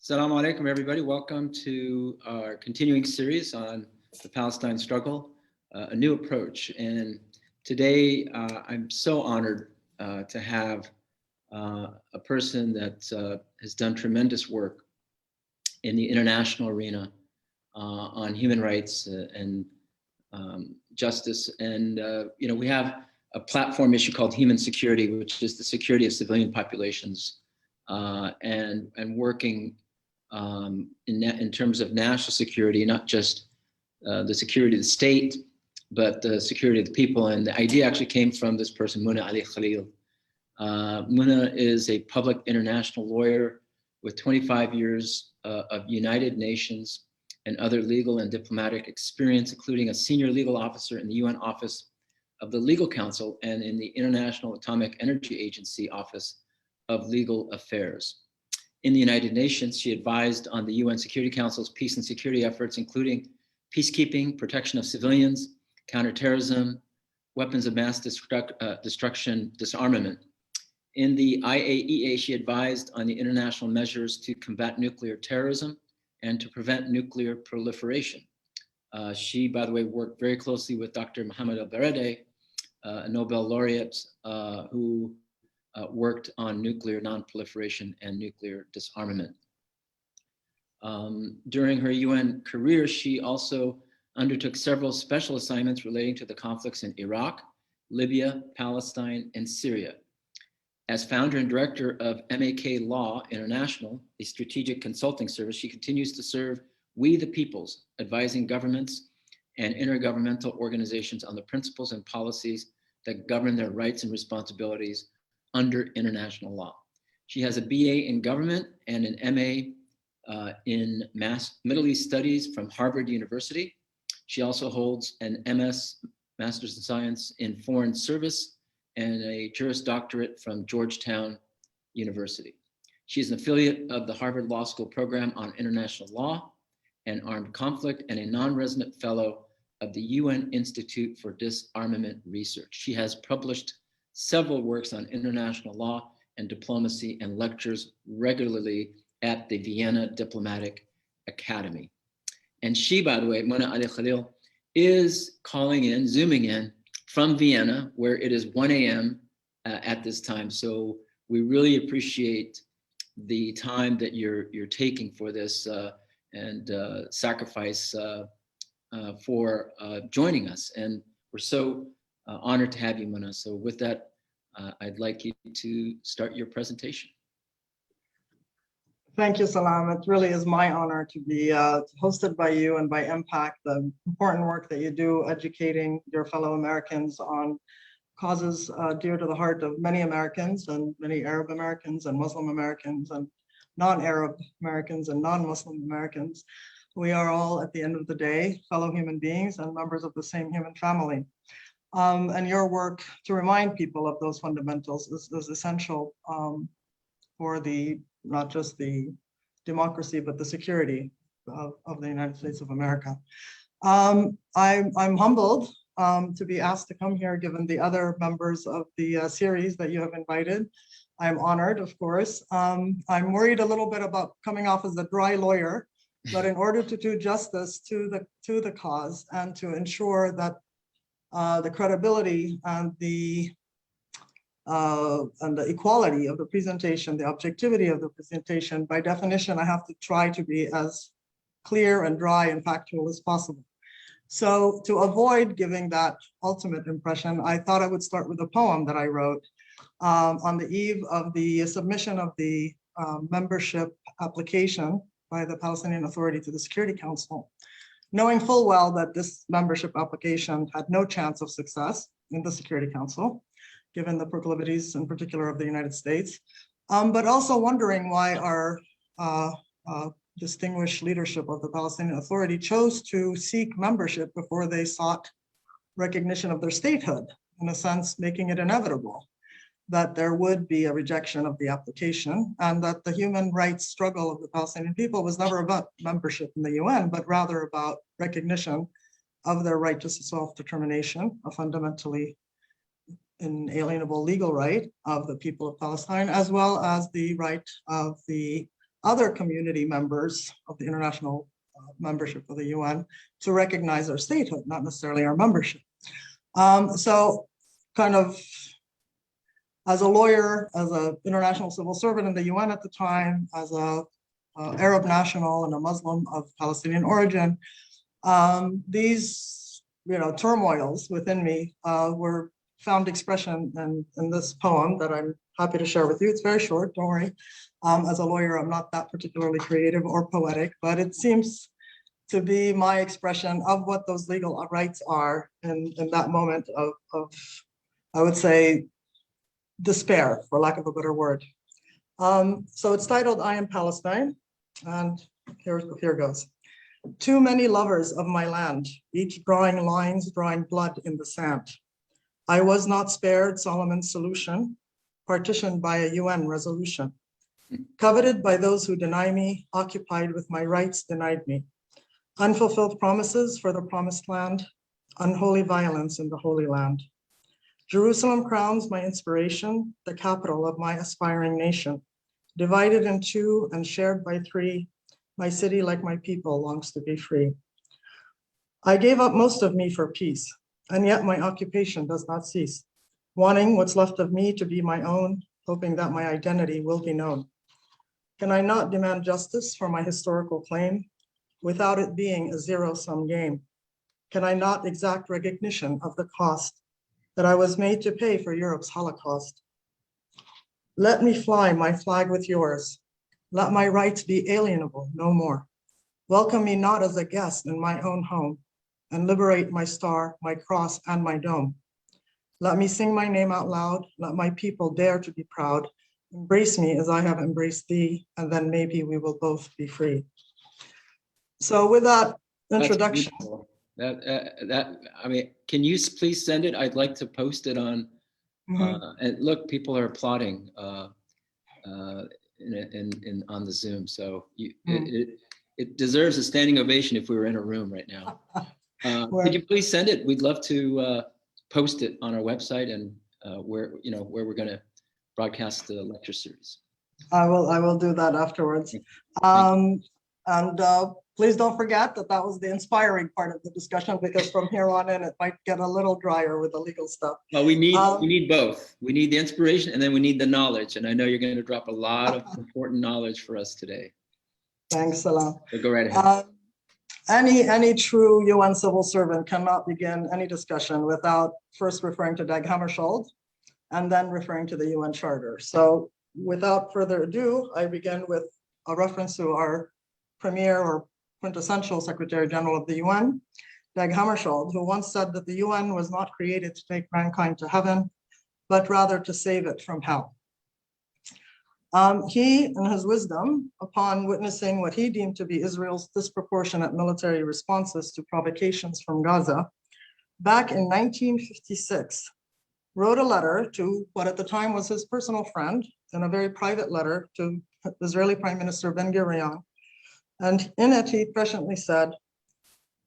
Assalamu alaikum, everybody. Welcome to our continuing series on the Palestine struggle, a new approach. And today, I'm so honored to have a person that has done tremendous work in the international arena on human rights and justice. And we have a platform issue called human security, which is the security of civilian populations, and working in terms of national security, not just the security of the state, but the security of the people. And the idea actually came from this person, Muna Ali Khalil. Muna is a public international lawyer with 25 years of United Nations and other legal and diplomatic experience, including a senior legal officer in the UN Office of the Legal Counsel and in the International Atomic Energy Agency Office of Legal Affairs. In the United Nations, she advised on the UN Security Council's peace and security efforts, including peacekeeping, protection of civilians, counterterrorism, weapons of mass destruction, disarmament. In the IAEA, she advised on the international measures to combat nuclear terrorism and to prevent nuclear proliferation. She, by the way, worked very closely with Dr. Mohammed al-Baradei, a Nobel laureate who worked on nuclear non-proliferation and nuclear disarmament. During her UN career, she also undertook several special assignments relating to the conflicts in Iraq, Libya, Palestine, and Syria. As founder and director of MAK Law International, a strategic consulting service, she continues to serve we the peoples, advising governments and intergovernmental organizations on the principles and policies that govern their rights and responsibilities under international law. She has a BA in government and an MA in Middle East Studies from Harvard University. She also holds an MS, Master's in Science in Foreign Service, and a Juris Doctorate from Georgetown University. She is an affiliate of the Harvard Law School program on international law and armed conflict, and a non-resident fellow of the UN Institute for Disarmament Research. She has published several works on international law and diplomacy and lectures regularly at the Vienna Diplomatic Academy. And she, by the way, Muna Ali Khalil, is calling in, zooming in from Vienna, where it is 1 a.m. At this time. So we really appreciate the time that you're taking for this and sacrifice for joining us. And we're so honored to have you, Muna. So with that, I'd like you to start your presentation. Thank you, Salam. It really is my honor to be hosted by you and by Impact, the important work that you do educating your fellow Americans on causes dear to the heart of many Americans and many Arab Americans and Muslim Americans and non-Arab Americans and non-Muslim Americans. We are all, at the end of the day, fellow human beings and members of the same human family. And your work to remind people of those fundamentals is essential for not just the democracy, but the security of the United States of America. I'm humbled to be asked to come here, given the other members of the series that you have invited. I'm honored, of course. I'm worried a little bit about coming off as a dry lawyer, but in order to do justice to the cause and to ensure that the credibility and the equality of the presentation, the objectivity of the presentation, by definition, I have to try to be as clear and dry and factual as possible. So to avoid giving that ultimate impression, I thought I would start with a poem that I wrote on the eve of the submission of the membership application by the Palestinian Authority to the Security Council, knowing full well that this membership application had no chance of success in the Security Council, given the proclivities in particular of the United States, but also wondering why our distinguished leadership of the Palestinian Authority chose to seek membership before they sought recognition of their statehood, in a sense, making it inevitable that there would be a rejection of the application, and that the human rights struggle of the Palestinian people was never about membership in the UN, but rather about recognition of their right to self-determination, a fundamentally inalienable legal right of the people of Palestine, as well as the right of the other community members of the international membership of the UN to recognize our statehood, not necessarily our membership. So kind of as a lawyer, as an international civil servant in the UN at the time, as a Arab national and a Muslim of Palestinian origin, these turmoils within me were found expression in this poem that I'm happy to share with you. It's very short, don't worry. As a lawyer, I'm not that particularly creative or poetic, but it seems to be my expression of what those legal rights are in that moment of, I would say, despair, for lack of a better word. So it's titled, I Am Palestine, and here goes. Too many lovers of my land, each drawing lines, drawing blood in the sand. I was not spared Solomon's solution, partitioned by a UN resolution. Coveted by those who deny me, occupied with my rights denied me. Unfulfilled promises for the promised land, unholy violence in the Holy Land. Jerusalem crowns my inspiration, the capital of my aspiring nation. Divided in two and shared by three, my city, like my people, longs to be free. I gave up most of me for peace, and yet my occupation does not cease. Wanting what's left of me to be my own, hoping that my identity will be known. Can I not demand justice for my historical claim without it being a zero-sum game? Can I not exact recognition of the cost that I was made to pay for Europe's Holocaust? Let me fly my flag with yours. Let my rights be alienable no more. Welcome me not as a guest in my own home, and liberate my star, my cross, and my dome. Let me sing my name out loud. Let my people dare to be proud. Embrace me as I have embraced thee, and then maybe we will both be free. So with that introduction. I mean, can you please send it? I'd like to post it on, and look, people are applauding on the Zoom. So it deserves a standing ovation if we were in a room right now. Could you please send it? We'd love to post it on our website and where we're going to broadcast the lecture series. I will do that afterwards. Please don't forget that was the inspiring part of the discussion, because from here on in, it might get a little drier with the legal stuff. Well, we need both. We need the inspiration, and then we need the knowledge. And I know you're going to drop a lot of important knowledge for us today. Thanks, Salam. So go right ahead. Any true UN civil servant cannot begin any discussion without first referring to Dag Hammarskjöld and then referring to the UN Charter. So without further ado, I begin with a reference to our premier or quintessential Secretary General of the UN, Dag Hammarskjöld, who once said that the UN was not created to take mankind to heaven, but rather to save it from hell. He, in his wisdom, upon witnessing what he deemed to be Israel's disproportionate military responses to provocations from Gaza, back in 1956, wrote a letter to what at the time was his personal friend, in a very private letter to Israeli Prime Minister Ben-Gurion. And in it, he presciently said,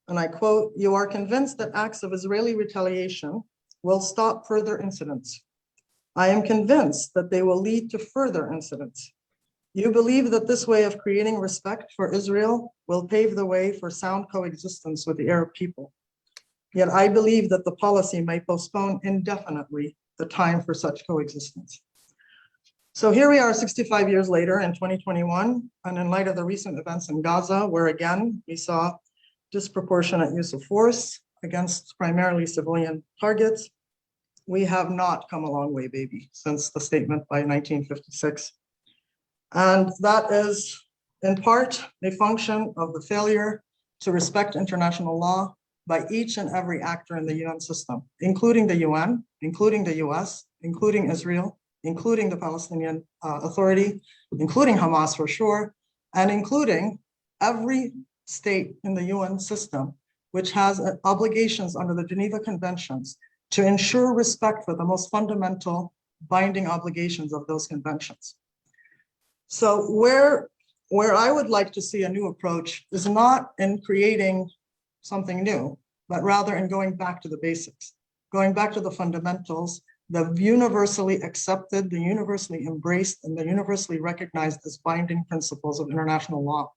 and I quote, "You are convinced that acts of Israeli retaliation will stop further incidents. I am convinced that they will lead to further incidents. You believe that this way of creating respect for Israel will pave the way for sound coexistence with the Arab people. Yet I believe that the policy may postpone indefinitely the time for such coexistence." So here we are 65 years later in 2021, and in light of the recent events in Gaza, where again, we saw disproportionate use of force against primarily civilian targets, we have not come a long way, baby, since the statement by 1956. And that is in part a function of the failure to respect international law by each and every actor in the UN system, including the UN, including the US, including Israel, including the Palestinian Authority, including Hamas for sure, and including every state in the UN system, which has obligations under the Geneva Conventions to ensure respect for the most fundamental binding obligations of those conventions. So where I would like to see a new approach is not in creating something new, but rather in going back to the basics, going back to the fundamentals, the universally accepted, the universally embraced, and the universally recognized as binding principles of international law.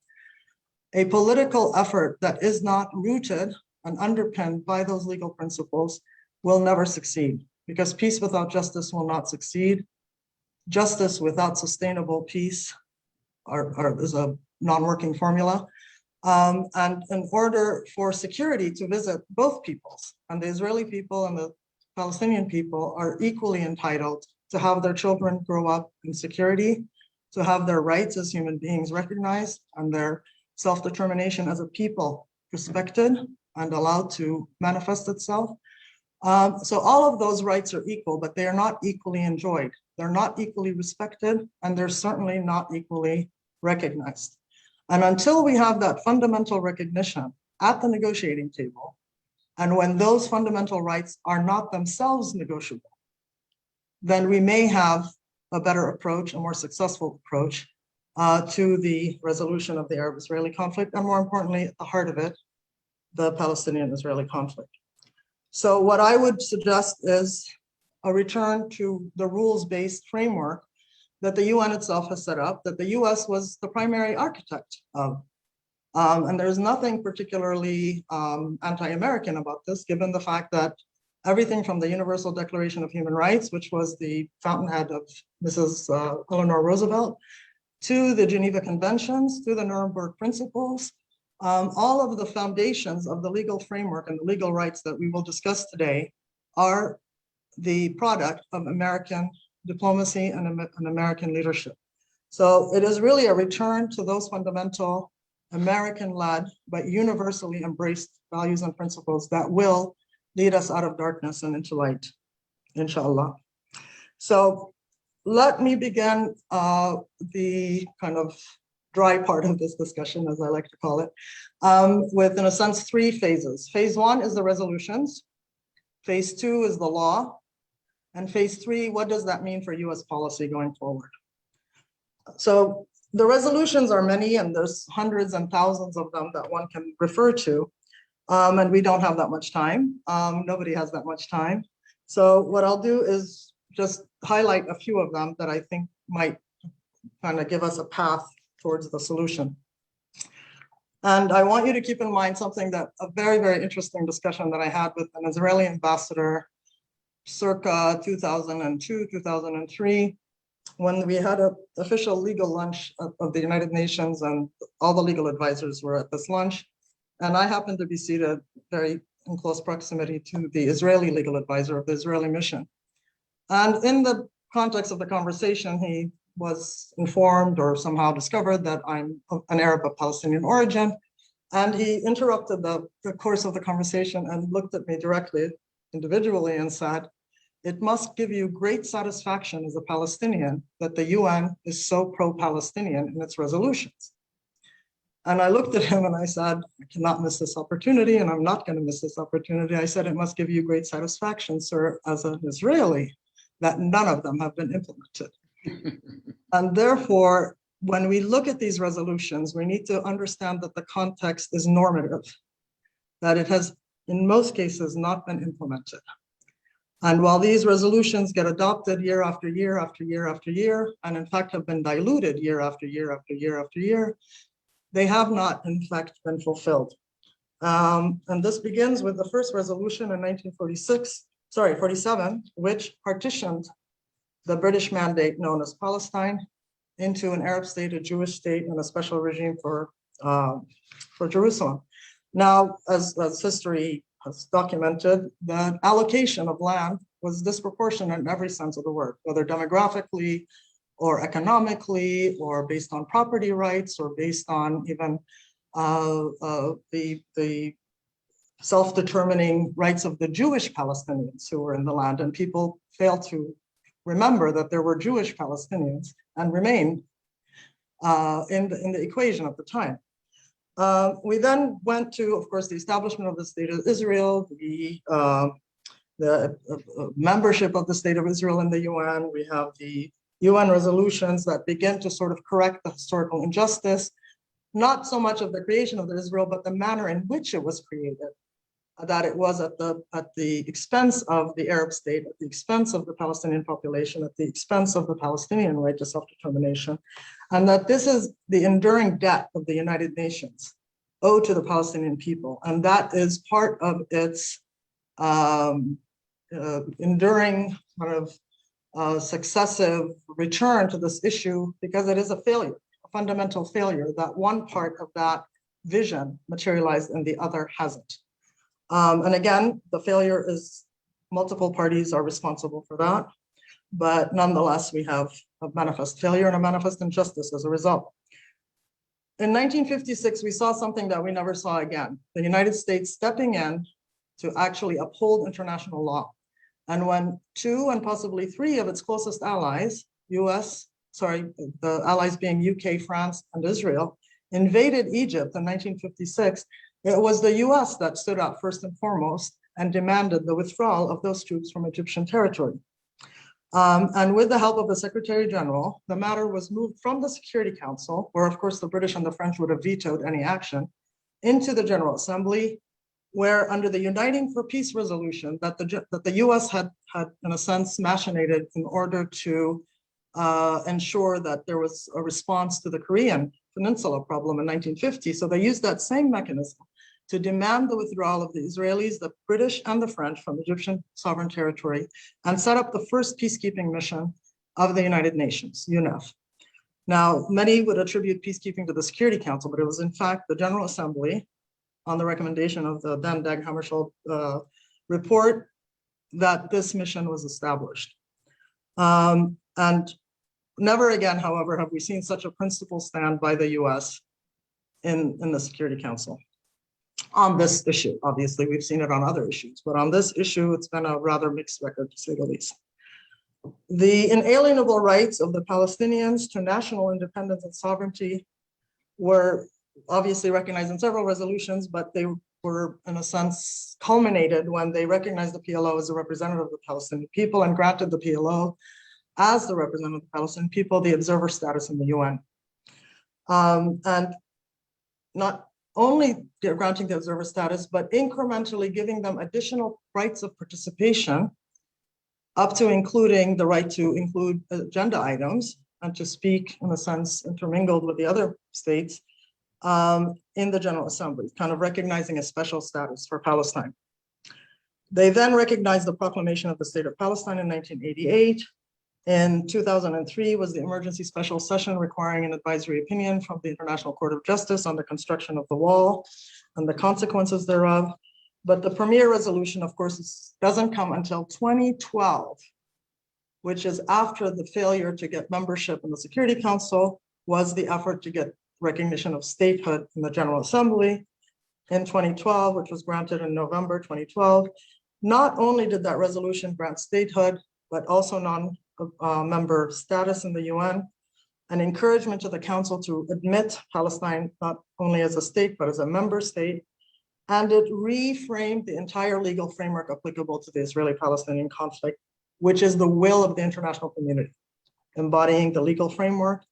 A political effort that is not rooted and underpinned by those legal principles will never succeed, because peace without justice will not succeed. Justice without sustainable peace is a non-working formula. And in order for security to visit both peoples, and the Israeli people and the Palestinian people are equally entitled to have their children grow up in security, to have their rights as human beings recognized, and their self-determination as a people respected and allowed to manifest itself. So all of those rights are equal, but they are not equally enjoyed. They're not equally respected, and they're certainly not equally recognized. And until we have that fundamental recognition at the negotiating table, and when those fundamental rights are not themselves negotiable, then we may have a better approach, a more successful approach to the resolution of the Arab-Israeli conflict, and more importantly, at the heart of it, the Palestinian-Israeli conflict. So what I would suggest is a return to the rules-based framework that the UN itself has set up, that the US was the primary architect of. And there's nothing particularly anti-American about this, given the fact that everything from the Universal Declaration of Human Rights, which was the fountainhead of Mrs. Eleanor Roosevelt, to the Geneva Conventions, to the Nuremberg Principles, all of the foundations of the legal framework and the legal rights that we will discuss today are the product of American diplomacy and American leadership. So it is really a return to those fundamental American-led but universally embraced values and principles that will lead us out of darkness and into light, inshallah. So let me begin the kind of dry part of this discussion, as I like to call it, with, in a sense, three phases. Phase one is the resolutions. Phase two is the law. And phase three, what does that mean for US policy going forward? So the resolutions are many, and there's hundreds and thousands of them that one can refer to. And we don't have that much time. Nobody has that much time. So what I'll do is just highlight a few of them that I think might kind of give us a path towards the solution. And I want you to keep in mind something that a very, very interesting discussion that I had with an Israeli ambassador circa 2002, 2003, when we had an official legal lunch of the United Nations, and all the legal advisors were at this lunch. And I happened to be seated very in close proximity to the Israeli legal advisor of the Israeli mission. And in the context of the conversation, he was informed or somehow discovered that I'm an Arab of Palestinian origin. And he interrupted the course of the conversation and looked at me directly, individually, and said, "It must give you great satisfaction as a Palestinian that the UN is so pro-Palestinian in its resolutions." And I looked at him and I said, "I cannot miss this opportunity, and I'm not going to miss this opportunity." I said, "It must give you great satisfaction, sir, as an Israeli, that none of them have been implemented." And therefore, when we look at these resolutions, we need to understand that the context is normative, that it has, in most cases, not been implemented. And while these resolutions get adopted year after year after year after year, and in fact have been diluted year after year after year after year, they have not, in fact, been fulfilled. And this begins with the first resolution in 1947, which partitioned the British mandate known as Palestine into an Arab state, a Jewish state, and a special regime for Jerusalem. Now, as history has documented, the allocation of land was disproportionate in every sense of the word, whether demographically or economically, or based on property rights, or based on even the self-determining rights of the Jewish Palestinians who were in the land. And people fail to remember that there were Jewish Palestinians and remained in the equation at the time. We then went to, of course, the establishment of the State of Israel, the membership of the State of Israel in the UN. We have the UN resolutions that begin to sort of correct the historical injustice, not so much of the creation of Israel, but the manner in which it was created. that it was at the expense of the Arab state, at the expense of the Palestinian population, at the expense of the Palestinian right to self-determination, and that this is the enduring debt of the United Nations owed to the Palestinian people, and that is part of its enduring kind of successive return to this issue, because it is a failure, a fundamental failure, that one part of that vision materialized and the other hasn't. And again, the failure is multiple parties are responsible for that, but nonetheless, we have a manifest failure and a manifest injustice as a result. In 1956, we saw something that we never saw again, the United States stepping in to actually uphold international law. And when two and possibly three of its closest allies, the allies being UK, France, and Israel, invaded Egypt in 1956, it was the US that stood up first and foremost and demanded the withdrawal of those troops from Egyptian territory. And with the help of the Secretary General, the matter was moved from the Security Council, where of course the British and the French would have vetoed any action, into the General Assembly, where under the Uniting for Peace resolution that the US had in a sense machinated in order to ensure that there was a response to the Korean Peninsula problem in 1950. So they used that same mechanism to demand the withdrawal of the Israelis, the British, and the French from Egyptian sovereign territory, and set up the first peacekeeping mission of the United Nations, UNEF. Now, many would attribute peacekeeping to the Security Council, but it was in fact the General Assembly, on the recommendation of the then Dag Hammarskjöld report, that this mission was established. And never again, however, have we seen such a principled stand by the US in the Security Council on this issue. Obviously, we've seen it on other issues, but on this issue, it's been a rather mixed record, to say the least. The inalienable rights of the Palestinians to national independence and sovereignty were obviously recognized in several resolutions, but they were in a sense culminated when they recognized the PLO as a representative of the Palestinian people and granted the PLO as the representative of the Palestinian people the observer status in the UN. And not only granting the observer status, but incrementally giving them additional rights of participation, up to including the right to include agenda items and to speak, in a sense, intermingled with the other states in the General Assembly, kind of recognizing a special status for Palestine. They then recognized the proclamation of the State of Palestine in 1988. In 2003 was the emergency special session requiring an advisory opinion from the International Court of Justice on the construction of the wall and the consequences thereof. But the premier resolution, of course, doesn't come until 2012, which is after the failure to get membership in the Security Council was the effort to get recognition of statehood in the General Assembly in 2012, which was granted in November 2012. Not only did that resolution grant statehood, but also non-member status in the UN, an encouragement to the Council to admit Palestine not only as a state, but as a member state. And it reframed the entire legal framework applicable to the Israeli-Palestinian conflict, which is the will of the international community, embodying the legal framework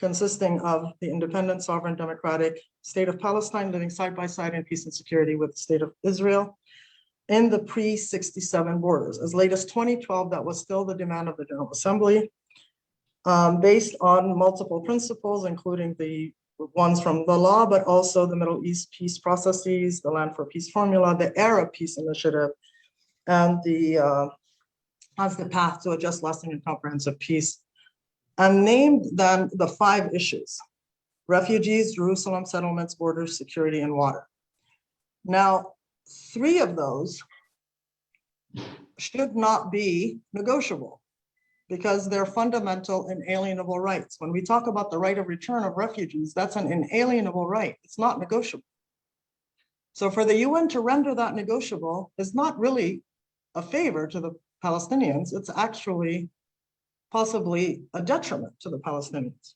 consisting of the independent, sovereign, democratic state of Palestine living side by side in peace and security with the state of Israel in the pre-67 borders. As late as 2012, that was still the demand of the General Assembly, based on multiple principles, including the ones from the law, but also the Middle East peace processes, the Land for Peace formula, the Arab Peace Initiative, and as the path to a just, lasting, and comprehensive peace. And named then the 5 issues: refugees, Jerusalem, settlements, borders, security, and water. Now, 3 of those should not be negotiable because they're fundamental inalienable rights. When we talk about the right of return of refugees, that's an inalienable right. It's not negotiable. So for the UN to render that negotiable is not really a favor to the Palestinians. It's actually possibly a detriment to the Palestinians.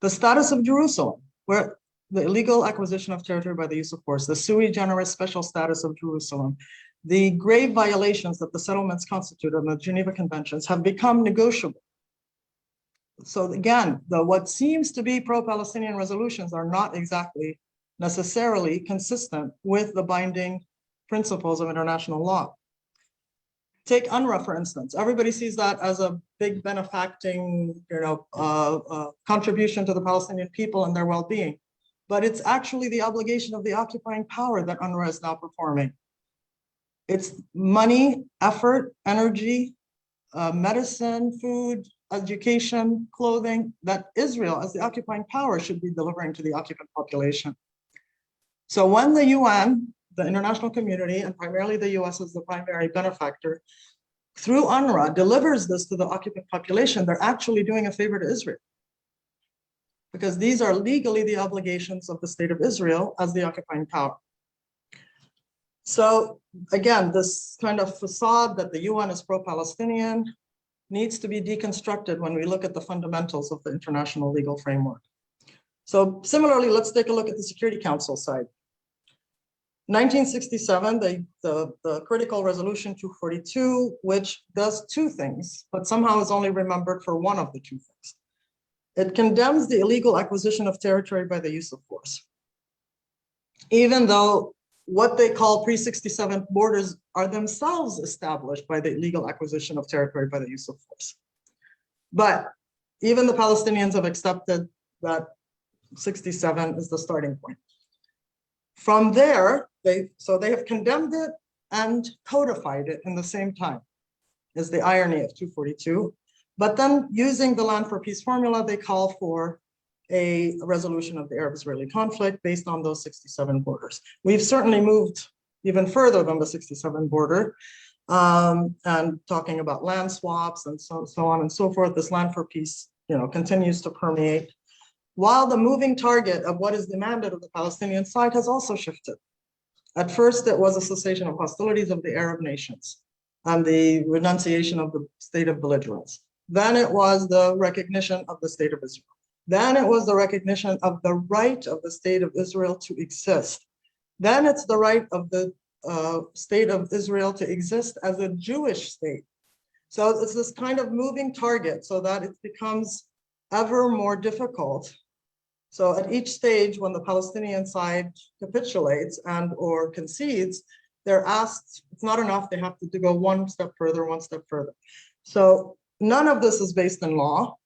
The status of Jerusalem, where the illegal acquisition of territory by the use of force, the sui generis special status of Jerusalem, the grave violations that the settlements constitute of the Geneva Conventions have become negotiable. So again, what seems to be pro-Palestinian resolutions are not exactly necessarily consistent with the binding principles of international law. Take UNRWA, for instance. Everybody sees that as a big benefacting, contribution to the Palestinian people and their well-being. But it's actually the obligation of the occupying power that UNRWA is now performing. It's money, effort, energy, medicine, food, education, clothing that Israel, as the occupying power, should be delivering to the occupant population. So when the UN, the international community, and primarily the US as the primary benefactor, through UNRWA delivers this to the occupant population, they're actually doing a favor to Israel. Because these are legally the obligations of the state of Israel as the occupying power. So again, this kind of facade that the UN is pro-Palestinian needs to be deconstructed when we look at the fundamentals of the international legal framework. So similarly, let's take a look at the Security Council side. 1967, the critical resolution 242, which does two things, but somehow is only remembered for one of the two things. It condemns the illegal acquisition of territory by the use of force. Even though what they call pre-67 borders are themselves established by the illegal acquisition of territory by the use of force. But even the Palestinians have accepted that 67 is the starting point. From there, they have condemned it and codified it in the same time, is the irony of 242. But then using the Land for Peace formula, they call for a resolution of the Arab-Israeli conflict based on those 67 borders. We've certainly moved even further than the 67 border and talking about land swaps and so on and so forth. This Land for Peace, continues to permeate, while the moving target of what is demanded of the Palestinian side has also shifted. At first, it was a cessation of hostilities of the Arab nations and the renunciation of the state of belligerence. Then it was the recognition of the state of Israel. Then it was the recognition of the right of the state of Israel to exist. Then it's the right of the state of Israel to exist as a Jewish state. So it's this kind of moving target so that it becomes ever more difficult. So at each stage, when the Palestinian side capitulates and or concedes, they're asked, it's not enough, they have to go one step further, one step further. So none of this is based in law.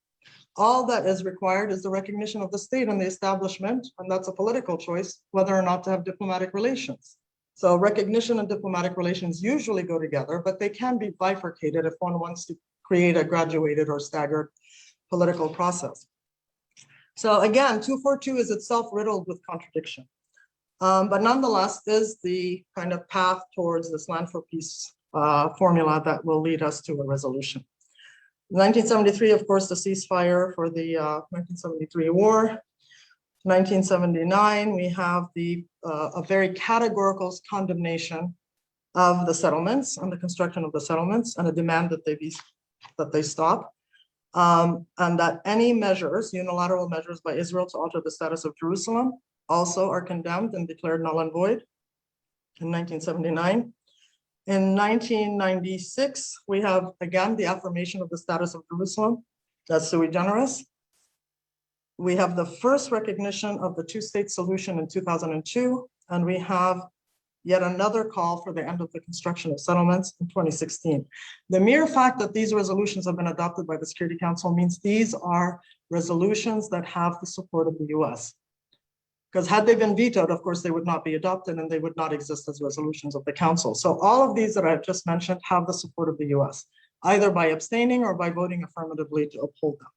All that is required is the recognition of the state and the establishment, and that's a political choice, whether or not to have diplomatic relations. So recognition and diplomatic relations usually go together, but they can be bifurcated if one wants to create a graduated or staggered political process. So again, 242 is itself riddled with contradiction, but nonetheless is the kind of path towards this Land for Peace formula that will lead us to a resolution. 1973, of course, the ceasefire for the 1973 war. 1979, we have a very categorical condemnation of the settlements and the construction of the settlements, and a demand that they stop, and that any measures, unilateral measures by Israel to alter the status of Jerusalem, also are condemned and declared null and void in 1979. In 1996, we have again the affirmation of the status of Jerusalem, that's sui generis. We have the first recognition of the two-state solution in 2002, and we have yet another call for the end of the construction of settlements in 2016. The mere fact that these resolutions have been adopted by the Security Council means these are resolutions that have the support of the US. Because had they been vetoed, of course, they would not be adopted and they would not exist as resolutions of the council. So all of these that I've just mentioned have the support of the US, either by abstaining or by voting affirmatively to uphold them.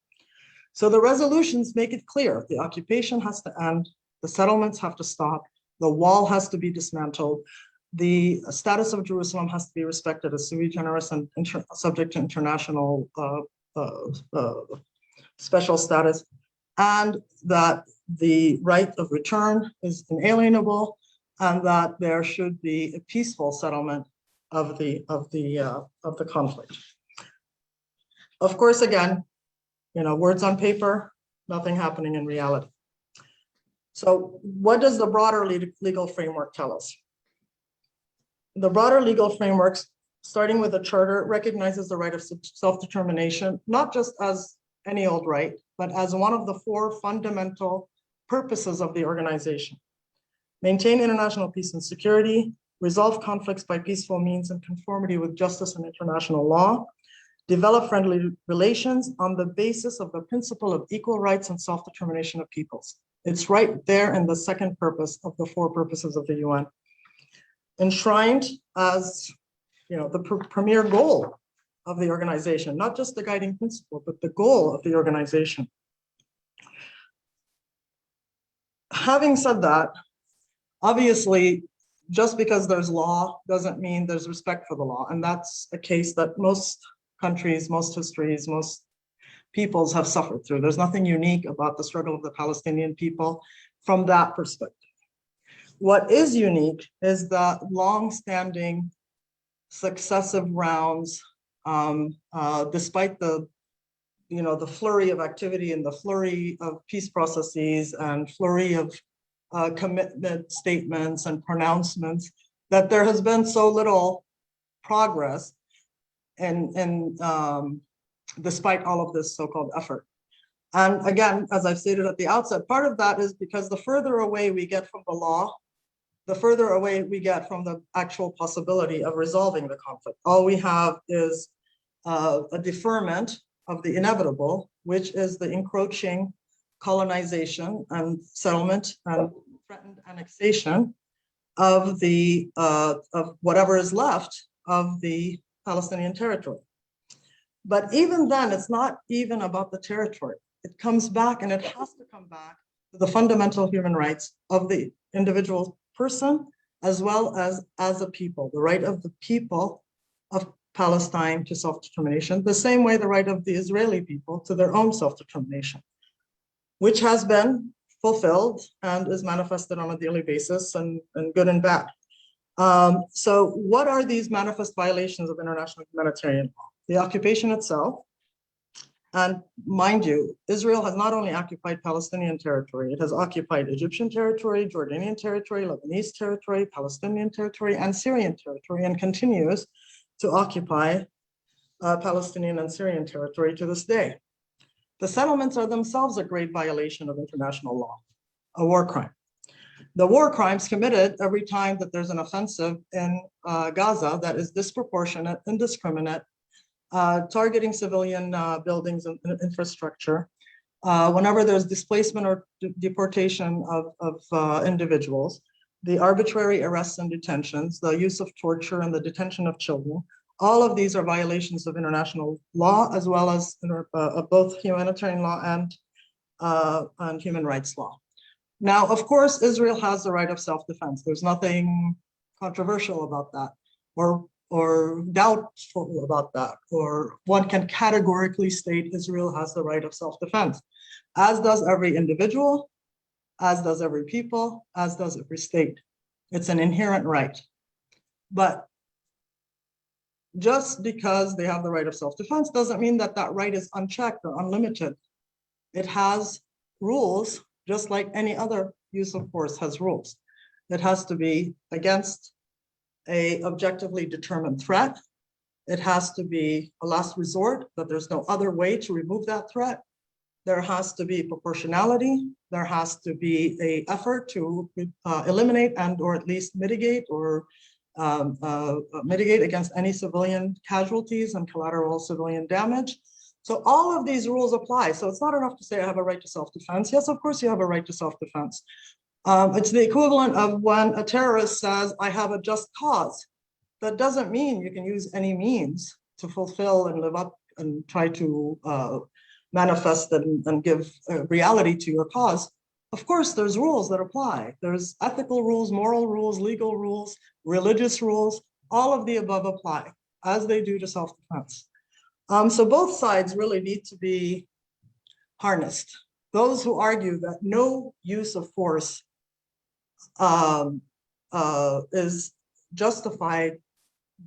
So the resolutions make it clear the occupation has to end, the settlements have to stop, the wall has to be dismantled, the status of Jerusalem has to be respected as sui generis and subject to international special status, and that the right of return is inalienable, and that there should be a peaceful settlement of the conflict. Of course, again, words on paper, nothing happening in reality. So what does the broader legal framework tell us? The broader legal framework, starting with the charter, recognizes the right of self-determination, not just as any old right, but as one of the four fundamental purposes of the organization. Maintain international peace and security, resolve conflicts by peaceful means in conformity with justice and international law, develop friendly relations on the basis of the principle of equal rights and self-determination of peoples. It's right there in the second purpose of the four purposes of the UN, enshrined as the premier goal of the organization, not just the guiding principle, but the goal of the organization. Having said that, obviously, just because there's law doesn't mean there's respect for the law. And that's a case that most countries, most histories, most peoples have suffered through. There's nothing unique about the struggle of the Palestinian people from that perspective. What is unique is the long-standing successive rounds, despite the flurry of activity and the flurry of peace processes and flurry of commitment statements and pronouncements, that there has been so little progress and despite all of this so-called effort. And again, as I've stated at the outset, part of that is because the further away we get from the law, the further away we get from the actual possibility of resolving the conflict. All we have is a deferment of the inevitable, which is the encroaching colonization and settlement and threatened annexation of of whatever is left of the Palestinian territory. But even then, it's not even about the territory. It comes back, and it has to come back to the fundamental human rights of the individual person, as well as a people, the right of the people of Palestine to self-determination, the same way the right of the Israeli people to their own self-determination, which has been fulfilled and is manifested on a daily basis, and good and bad. So what are these manifest violations of international humanitarian law? The occupation itself, and mind you, Israel has not only occupied Palestinian territory, it has occupied Egyptian territory, Jordanian territory, Lebanese territory, Palestinian territory, and Syrian territory, and continues to occupy Palestinian and Syrian territory to this day. The settlements are themselves a great violation of international law, a war crime. The war crimes committed every time that there's an offensive in Gaza that is disproportionate, indiscriminate, targeting civilian buildings and infrastructure, whenever there's displacement or deportation of individuals, the arbitrary arrests and detentions, the use of torture and the detention of children, all of these are violations of international law, as well as both humanitarian law and human rights law. Now, of course, Israel has the right of self-defense. There's nothing controversial about that, or doubtful about that, or one can categorically state Israel has the right of self-defense, as does every individual, as does every people, as does every state. It's an inherent right. But just because they have the right of self-defense doesn't mean that that right is unchecked or unlimited. It has rules, just like any other use of force has rules. It has to be against an objectively determined threat. It has to be a last resort, that there's no other way to remove that threat. There has to be proportionality. There has to be an effort to eliminate and or at least mitigate or mitigate against any civilian casualties and collateral civilian damage. So all of these rules apply. So it's not enough to say I have a right to self-defense. Yes, of course you have a right to self-defense. It's the equivalent of when a terrorist says, I have a just cause. That doesn't mean you can use any means to fulfill and live up and try to manifest and give reality to your cause. Of course, there's rules that apply. There's ethical rules, moral rules, legal rules, religious rules, all of the above apply, as they do to self-defense. So both sides really need to be harnessed. Those who argue that no use of force is justified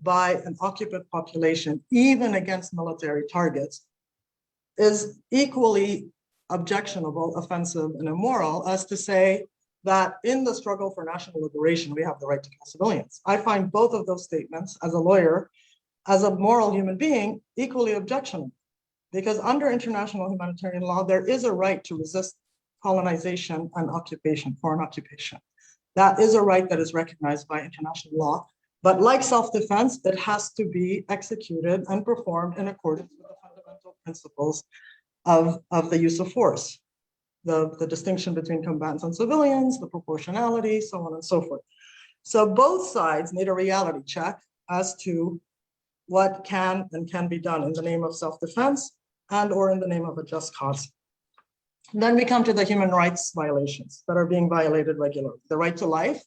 by an occupant population, even against military targets, is equally objectionable, offensive, and immoral as to say that in the struggle for national liberation, we have the right to kill civilians. I find both of those statements, as a lawyer, as a moral human being, equally objectionable, because under international humanitarian law, there is a right to resist colonization and occupation, foreign occupation. That is a right that is recognized by international law. But like self-defense, it has to be executed and performed in accordance with the fundamental principles of the use of force, the distinction between combatants and civilians, the proportionality, so on and so forth. So both sides need a reality check as to what can and can be done in the name of self-defense and or in the name of a just cause. Then we come to the human rights violations that are being violated regularly. The right to life,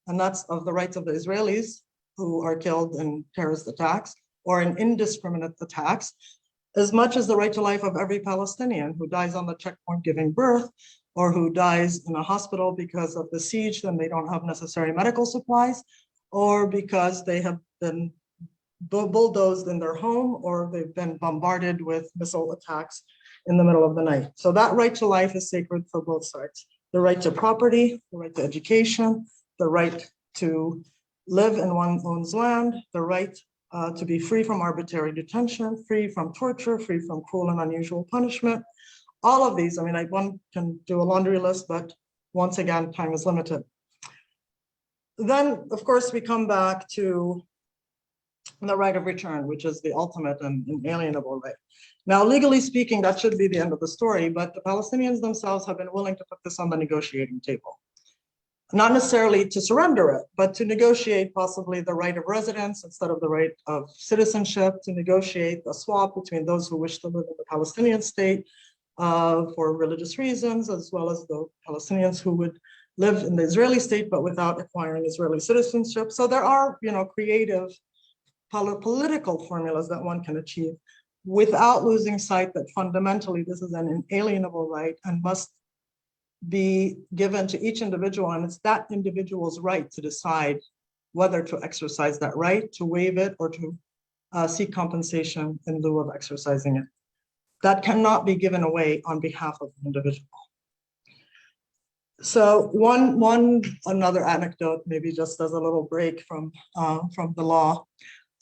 and that's of the rights of the Israelis who are killed in terrorist attacks or in indiscriminate attacks, as much as the right to life of every Palestinian who dies on the checkpoint giving birth, or who dies in a hospital because of the siege, then they don't have necessary medical supplies, or because they have been bulldozed in their home, or they've been bombarded with missile attacks in the middle of the night. So that right to life is sacred for both sides. The right to property, the right to education, the right to live in one's own land, the right to be free from arbitrary detention, free from torture, free from cruel and unusual punishment. All of these, I mean, one can do a laundry list, but once again, time is limited. Then, of course, we come back to the right of return, which is the ultimate and inalienable right. Now, legally speaking, that should be the end of the story, but the Palestinians themselves have been willing to put this on the negotiating table. Not necessarily to surrender it, but to negotiate possibly the right of residence instead of the right of citizenship, to negotiate a swap between those who wish to live in the Palestinian state for religious reasons, as well as the Palestinians who would live in the Israeli state, but without acquiring Israeli citizenship. So there are, creative political formulas that one can achieve without losing sight that fundamentally this is an inalienable right and must be given to each individual, and it's that individual's right to decide whether to exercise that right, to waive it, or to seek compensation in lieu of exercising it. That cannot be given away on behalf of the individual. So another anecdote, maybe just as a little break from the law.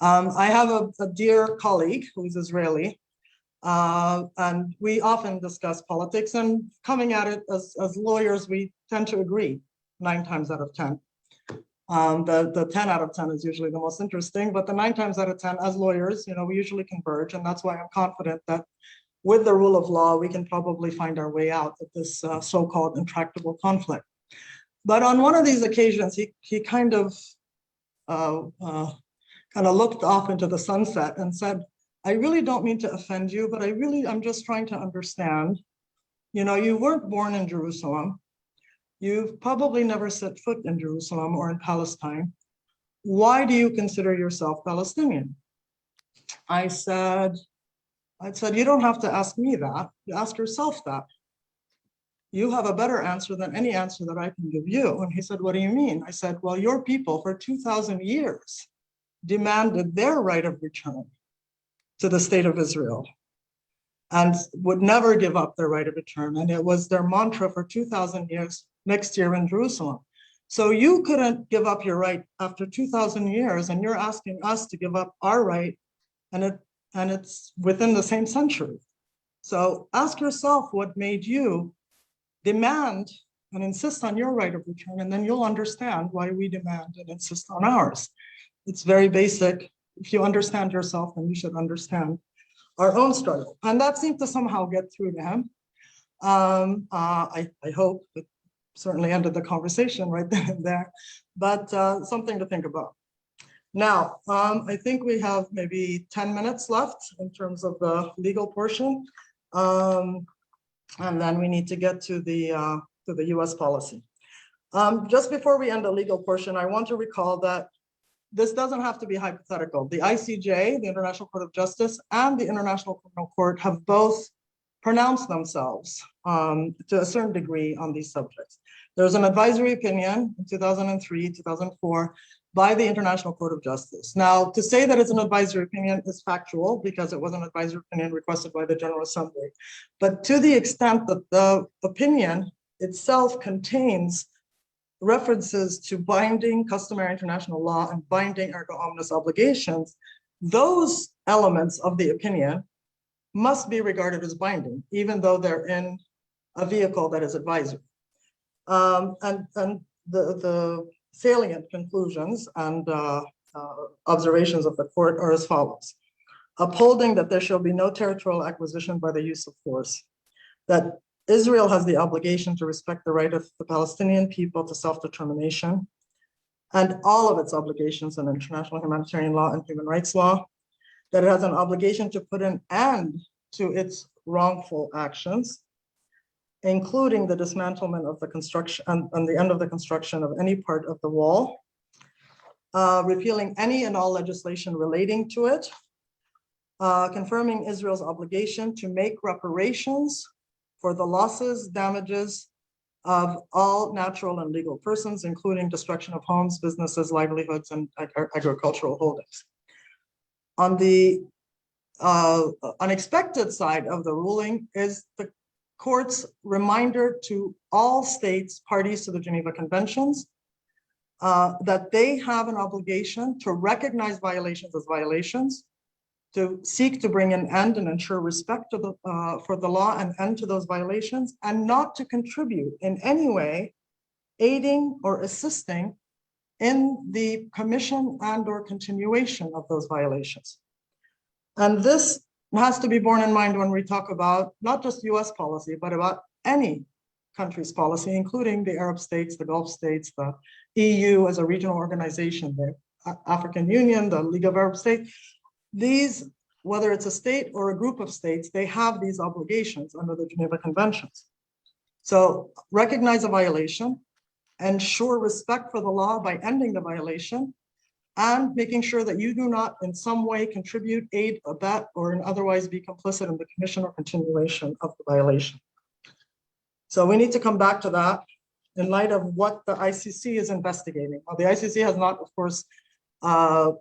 I have a dear colleague who's Israeli, and we often discuss politics, and coming at it as lawyers, we tend to agree 9 times out of 10. The 10 out of 10 is usually the most interesting, but the 9 times out of 10 as lawyers, we usually converge, and that's why I'm confident that with the rule of law, we can probably find our way out of this so-called intractable conflict. But on one of these occasions, he kind of looked off into the sunset and said, I really don't mean to offend you, but I'm just trying to understand. You weren't born in Jerusalem. You've probably never set foot in Jerusalem or in Palestine. Why do you consider yourself Palestinian? I said, you don't have to ask me that. You ask yourself that. You have a better answer than any answer that I can give you. And he said, what do you mean? I said, well, your people for 2,000 years demanded their right of return to the state of Israel and would never give up their right of return. And it was their mantra for 2,000 years, next year in Jerusalem. So you couldn't give up your right after 2,000 years, and you're asking us to give up our right, and it's within the same century. So ask yourself what made you demand and insist on your right of return, and then you'll understand why we demand and insist on ours. It's very basic. If you understand yourself, then you should understand our own struggle. And that seemed to somehow get through to him. I hope it certainly ended the conversation right then and there, but something to think about. Now, I think we have maybe 10 minutes left in terms of the legal portion. And then we need to get to the US policy. Just before we end the legal portion, I want to recall that this doesn't have to be hypothetical. The ICJ, the International Court of Justice, and the International Criminal Court have both pronounced themselves to a certain degree on these subjects. There's an advisory opinion in 2003, 2004 by the International Court of Justice. Now, to say that it's an advisory opinion is factual because it was an advisory opinion requested by the General Assembly. But to the extent that the opinion itself contains references to binding customary international law and binding erga omnes obligations, those elements of the opinion must be regarded as binding, even though they're in a vehicle that is advisory. And the salient conclusions and observations of the court are as follows. Upholding that there shall be no territorial acquisition by the use of force, that Israel has the obligation to respect the right of the Palestinian people to self-determination and all of its obligations in international humanitarian law and human rights law, that it has an obligation to put an end to its wrongful actions, including the dismantlement of the construction and the end of the construction of any part of the wall, repealing any and all legislation relating to it, confirming Israel's obligation to make reparations for the losses, damages of all natural and legal persons, including destruction of homes, businesses, livelihoods, and agricultural holdings. On the unexpected side of the ruling is the court's reminder to all states parties to the Geneva Conventions that they have an obligation to recognize violations as violations, to seek to bring an end and ensure respect to for the law and end to those violations, and not to contribute in any way, aiding or assisting in the commission and or continuation of those violations. And this has to be borne in mind when we talk about not just US policy, but about any country's policy, including the Arab states, the Gulf states, the EU as a regional organization, the African Union, the League of Arab States. These, whether it's a state or a group of states, they have these obligations under the Geneva Conventions. So recognize a violation, ensure respect for the law by ending the violation, and making sure that you do not in some way contribute, aid, abet, or otherwise be complicit in the commission or continuation of the violation. So we need to come back to that in light of what the ICC is investigating. Well, the ICC has not, of course,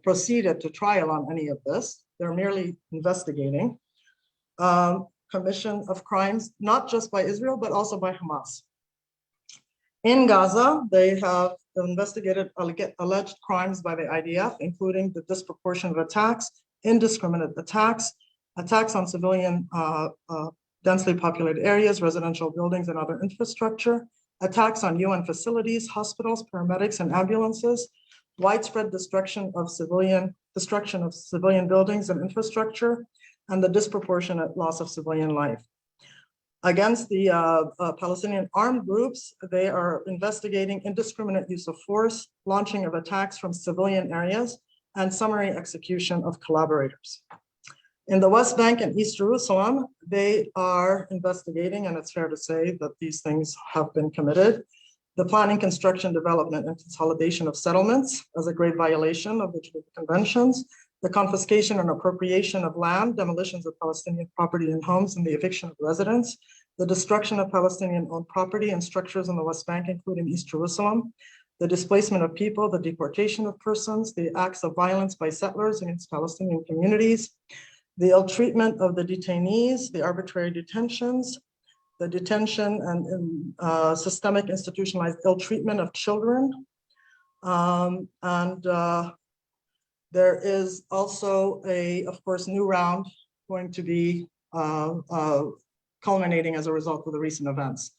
proceeded to trial on any of this. They're merely investigating commission of crimes, not just by Israel, but also by Hamas. In Gaza, they have investigated alleged crimes by the IDF, including the disproportionate attacks, indiscriminate attacks, attacks on civilian densely populated areas, residential buildings, and other infrastructure, attacks on UN facilities, hospitals, paramedics, and ambulances, widespread destruction of civilian buildings and infrastructure, and the disproportionate loss of civilian life. Against the Palestinian armed groups, they are investigating indiscriminate use of force, launching of attacks from civilian areas, and summary execution of collaborators. In the West Bank and East Jerusalem, they are investigating, and it's fair to say that these things have been committed, the planning, construction, development, and consolidation of settlements as a grave violation of the Geneva Conventions, the confiscation and appropriation of land, demolitions of Palestinian property and homes, and the eviction of residents, the destruction of Palestinian-owned property and structures in the West Bank, including East Jerusalem, the displacement of people, the deportation of persons, the acts of violence by settlers against Palestinian communities, the ill treatment of the detainees, the arbitrary detentions, the detention and systemic institutionalized ill treatment of children. There is also of course, new round going to be culminating as a result of the recent events.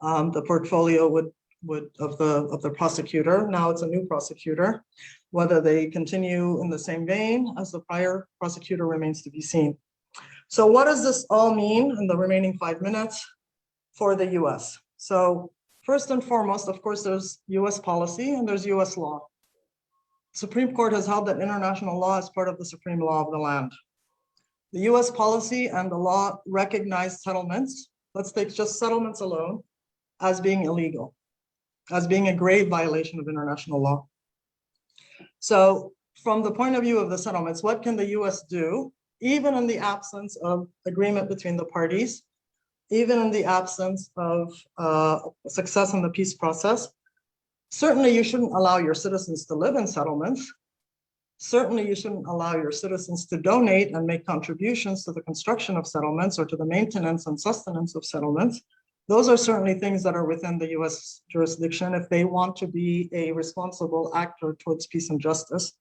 The portfolio of the prosecutor, now it's a new prosecutor, whether they continue in the same vein as the prior prosecutor remains to be seen. So what does this all mean in the remaining 5 minutes for the US? So first and foremost, of course, there's US policy and there's US law. Supreme Court has held that international law is part of the supreme law of the land. The US policy and the law recognize settlements, let's take just settlements alone, as being illegal, as being a grave violation of international law. So from the point of view of the settlements, what can the US do, even in the absence of agreement between the parties, even in the absence of success in the peace process? Certainly you shouldn't allow your citizens to live in settlements. Certainly you shouldn't allow your citizens to donate and make contributions to the construction of settlements or to the maintenance and sustenance of settlements. Those are certainly things that are within the US jurisdiction if they want to be a responsible actor towards peace and justice.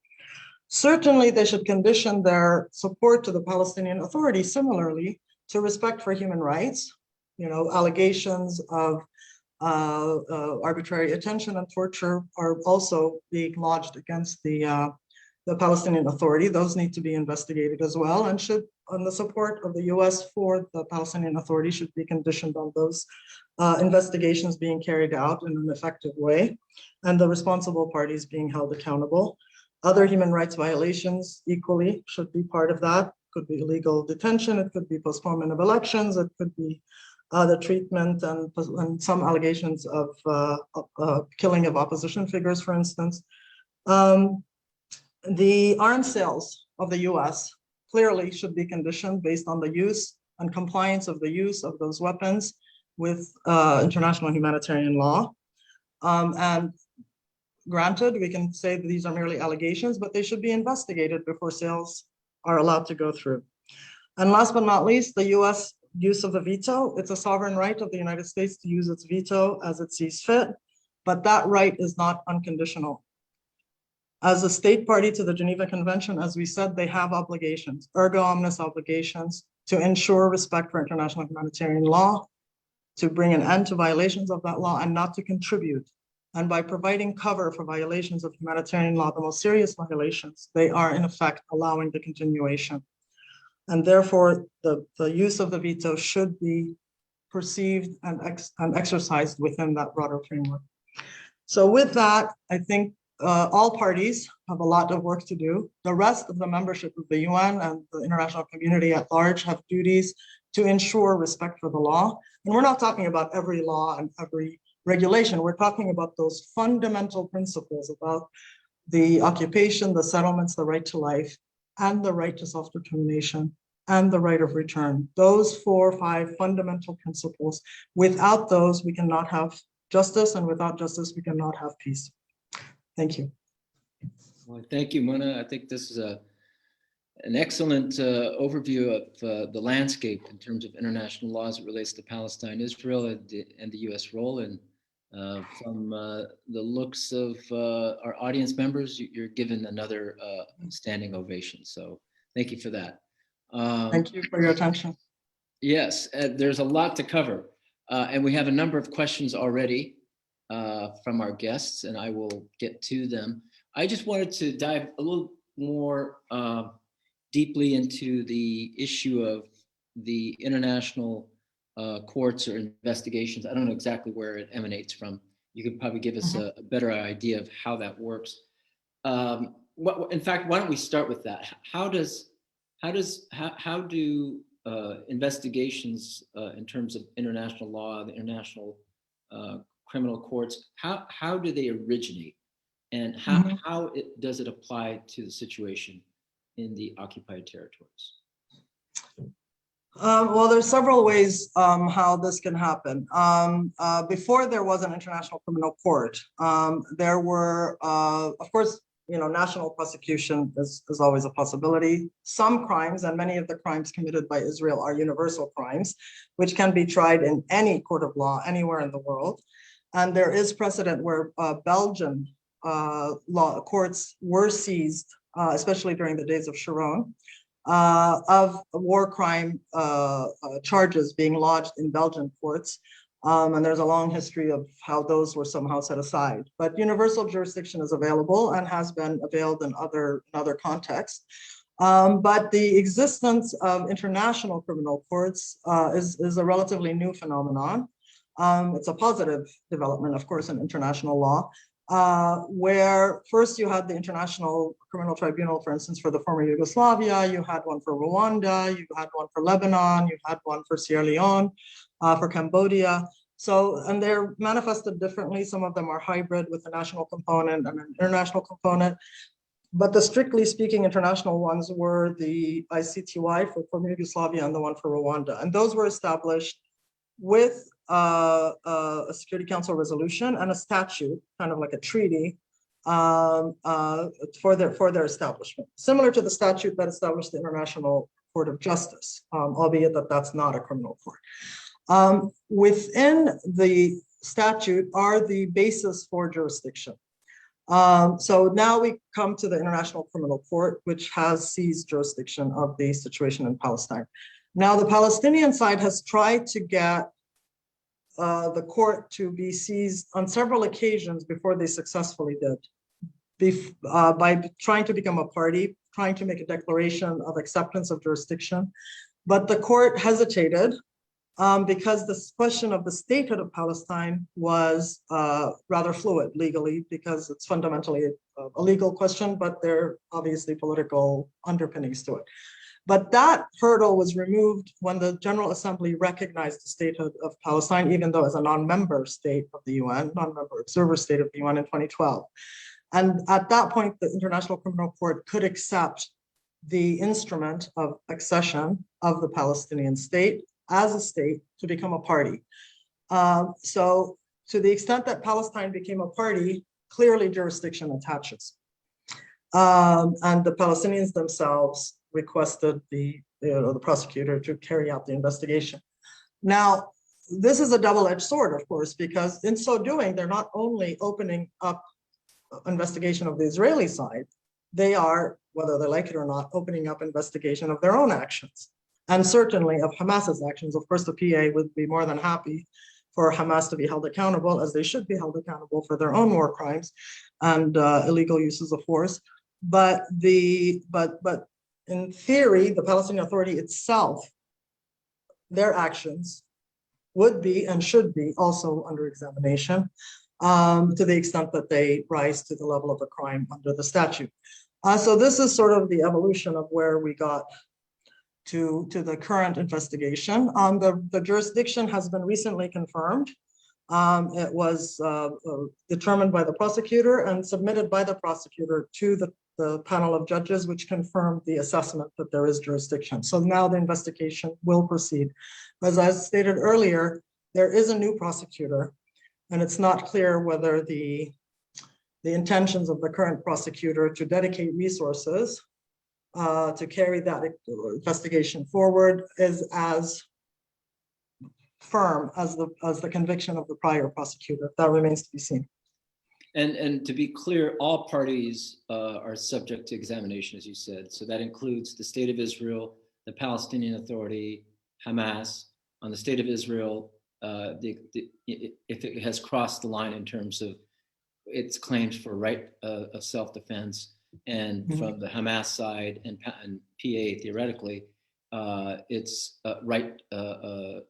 Certainly they should condition their support to the Palestinian Authority similarly to respect for human rights, allegations of arbitrary detention and torture are also being lodged against the Palestinian Authority. Those need to be investigated as well, and the support of the U.S. for the Palestinian Authority should be conditioned on those investigations being carried out in an effective way, and the responsible parties being held accountable. Other human rights violations equally should be part of that. Could be illegal detention, it could be postponement of elections, it could be the treatment and some allegations of killing of opposition figures, for instance. The arms sales of the US clearly should be conditioned based on the use and compliance of the use of those weapons with international humanitarian law. And granted, we can say that these are merely allegations, but they should be investigated before sales are allowed to go through. And last but not least, the US use of the veto. It's a sovereign right of the United States to use its veto as it sees fit, but that right is not unconditional. As a state party to the Geneva Convention, as we said, they have obligations, ergo omnes obligations, to ensure respect for international humanitarian law, to bring an end to violations of that law, and not to contribute. And by providing cover for violations of humanitarian law, the most serious violations, they are in effect allowing the continuation. And therefore, the use of the veto should be perceived and exercised within that broader framework. So with that, I think all parties have a lot of work to do. The rest of the membership of the UN and the international community at large have duties to ensure respect for the law. And we're not talking about every law and every regulation. We're talking about those fundamental principles about the occupation, the settlements, the right to life, and the right to self-determination, and the right of return. Those 4 or 5 fundamental principles. Without those, we cannot have justice, and without justice, we cannot have peace. Thank you. Well, thank you, Mona. I think this is an excellent overview of the landscape in terms of international law as it relates to Palestine, Israel, and the U.S. role. And from the looks of our audience members, you're given another standing ovation. So thank you for that. Thank you for your attention. Yes, there's a lot to cover. And we have a number of questions already from our guests, and I will get to them. I just wanted to dive a little more deeply into the issue of the international courts or investigations. I don't know exactly where it emanates from. You could probably give us a better idea of how that works. In fact, why don't we start with that? How do investigations in terms of international law, the international criminal courts, how do they originate, and how does it apply to the situation in the occupied territories? Well, there's several ways how this can happen. Before there was an international criminal court, there were, of course, national prosecution is always a possibility. Some crimes, and many of the crimes committed by Israel, are universal crimes, which can be tried in any court of law anywhere in the world. And there is precedent where Belgian law courts were seized, especially during the days of Sharon, of war crime charges being lodged in Belgian courts. And there's a long history of how those were somehow set aside. But universal jurisdiction is available and has been availed in other contexts. But the existence of international criminal courts is a relatively new phenomenon. It's a positive development, of course, in international law, where first you had the International Criminal Tribunal, for instance, for the former Yugoslavia, you had one for Rwanda, you had one for Lebanon, you had one for Sierra Leone, for Cambodia. So, and they're manifested differently. Some of them are hybrid with a national component and an international component. But the strictly speaking international ones were the ICTY for former Yugoslavia and the one for Rwanda. And those were established with a Security Council resolution and a statute, kind of like a treaty, for their establishment, similar to the statute that established the International Court of Justice, albeit that that's not a criminal court. Within the statute are the basis for jurisdiction. So now we come to the International Criminal Court, which has seized jurisdiction of the situation in Palestine. Now, the Palestinian side has tried to get the court to be seized on several occasions before they successfully did, by trying to become a party, trying to make a declaration of acceptance of jurisdiction. But the court hesitated because this question of the statehood of Palestine was rather fluid legally, because it's fundamentally a legal question, but there are obviously political underpinnings to it. But that hurdle was removed when the General Assembly recognized the statehood of Palestine, even though as a non-member state of the UN, non-member observer state of the UN in 2012. And at that point, the International Criminal Court could accept the instrument of accession of the Palestinian state as a state to become a party. So to the extent that Palestine became a party, clearly jurisdiction attaches. And the Palestinians themselves requested the prosecutor to carry out the investigation. Now, this is a double-edged sword, of course, because in so doing, they're not only opening up investigation of the Israeli side, they are, whether they like it or not, opening up investigation of their own actions, and certainly of Hamas's actions. Of course, the PA would be more than happy for Hamas to be held accountable, as they should be held accountable for their own war crimes and illegal uses of force. But in theory, the Palestinian Authority itself, their actions would be and should be also under examination, to the extent that they rise to the level of a crime under the statute. So this is sort of the evolution of where we got to the current investigation. The jurisdiction has been recently confirmed. It was determined by the prosecutor and submitted by the prosecutor to the panel of judges, which confirmed the assessment that there is jurisdiction. So now the investigation will proceed. As I stated earlier, there is a new prosecutor, and it's not clear whether the intentions of the current prosecutor to dedicate resources to carry that investigation forward is as firm as the conviction of the prior prosecutor. That remains to be seen. And to be clear, all parties are subject to examination, as you said. So that includes the State of Israel, the Palestinian Authority, Hamas. On the State of Israel, if it has crossed the line in terms of its claims for right of self-defense, and from the Hamas side and PA theoretically, its right of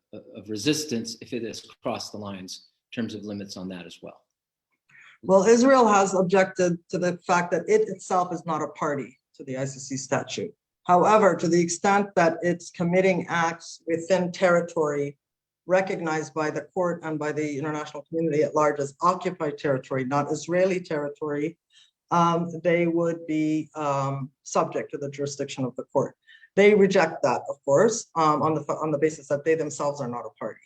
resistance if it has crossed the lines in terms of limits on that as well. Well, Israel has objected to the fact that it itself is not a party to the ICC statute. However, to the extent that it's committing acts within territory recognized by the court and by the international community at large as occupied territory, not Israeli territory, they would be subject to the jurisdiction of the court. They reject that, of course, on the basis that they themselves are not a party.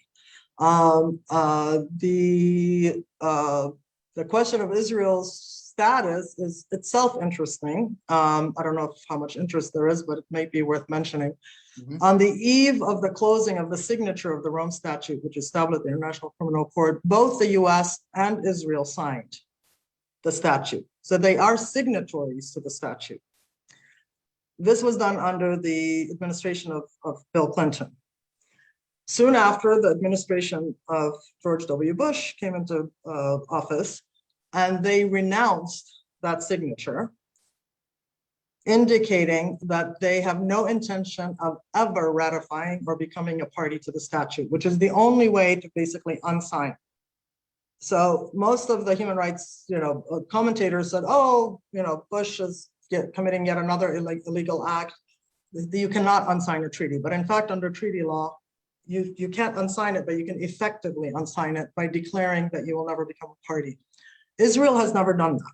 The question of Israel's status is itself interesting. I don't know how much interest there is, but it might be worth mentioning. On the eve of the closing of the signature of the Rome Statute, which established the International Criminal Court, both the US and Israel signed the statute. So they are signatories to the statute. This was done under the administration of Bill Clinton. Soon after, the administration of George W. Bush came into office, and they renounced that signature, indicating that they have no intention of ever ratifying or becoming a party to the statute, which is the only way to basically unsign. So most of the human rights, commentators said, oh, Bush is committing yet another illegal act. You cannot unsign a treaty. But in fact, under treaty law, you can't unsign it, but you can effectively unsign it by declaring that you will never become a party. Israel has never done that.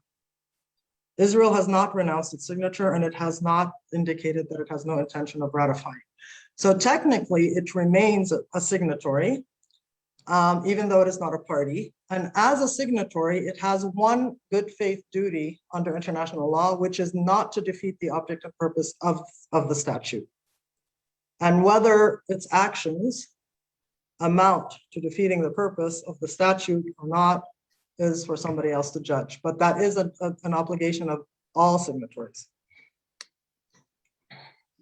Israel has not renounced its signature, and it has not indicated that it has no intention of ratifying. So technically, it remains a signatory, even though it is not a party. And as a signatory, it has one good faith duty under international law, which is not to defeat the object and purpose of the statute. And whether its actions amount to defeating the purpose of the statute or not is for somebody else to judge. But that is an obligation of all signatories.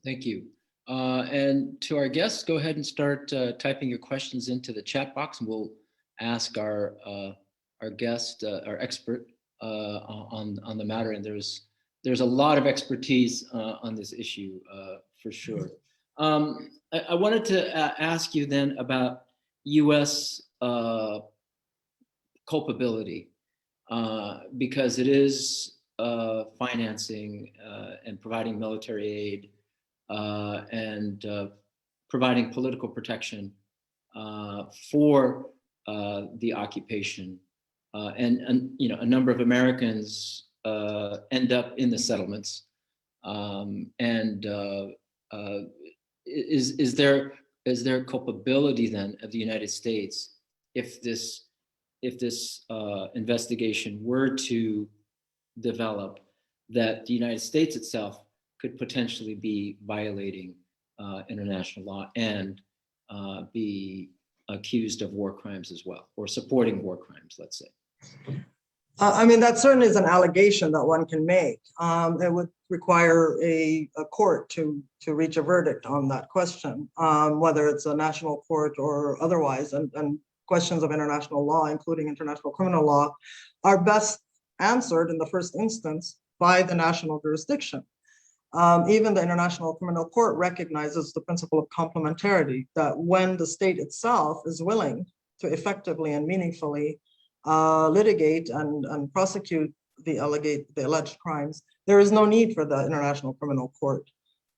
Thank you. And to our guests, go ahead and start typing your questions into the chat box, and we'll ask our guest, our expert on the matter, and there's a lot of expertise on this issue for sure. I wanted to ask you then about U.S. Culpability, because it is financing and providing military aid and providing political protection for the occupation, and you know, a number of Americans end up in the settlements. And is there culpability then of the United States if this investigation were to develop, that the United States itself could potentially be violating international law and be accused of war crimes as well, or supporting war crimes, let's say? I mean, that certainly is an allegation that one can make. It would require a court to reach a verdict on that question, whether it's a national court or otherwise. And questions of international law, including international criminal law, are best answered in the first instance by the national jurisdiction. Even the International Criminal Court recognizes the principle of complementarity, that when the state itself is willing to effectively and meaningfully litigate and prosecute the alleged crimes, there is no need for the International Criminal Court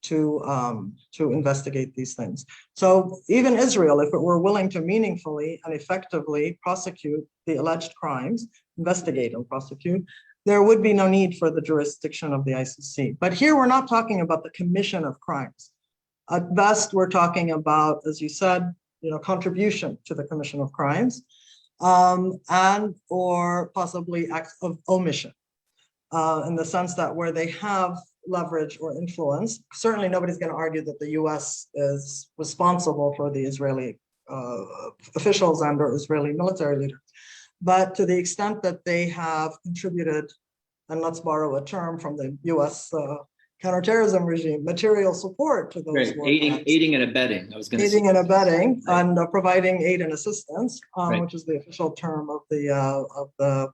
to investigate these things. So even Israel, if it were willing to meaningfully and effectively prosecute the alleged crimes, investigate and prosecute, there would be no need for the jurisdiction of the ICC. But here we're not talking about the commission of crimes. At best, we're talking about, as you said, contribution to the commission of crimes, and or possibly acts of omission, in the sense that where they have leverage or influence, certainly nobody's going to argue that the US is responsible for the Israeli officials and or Israeli military leaders. But to the extent that they have contributed, and let's borrow a term from the US counterterrorism regime, material support to those right. Aiding and abetting, I was going to say. Aiding and abetting, right. And providing aid and assistance, right. which is the official term of the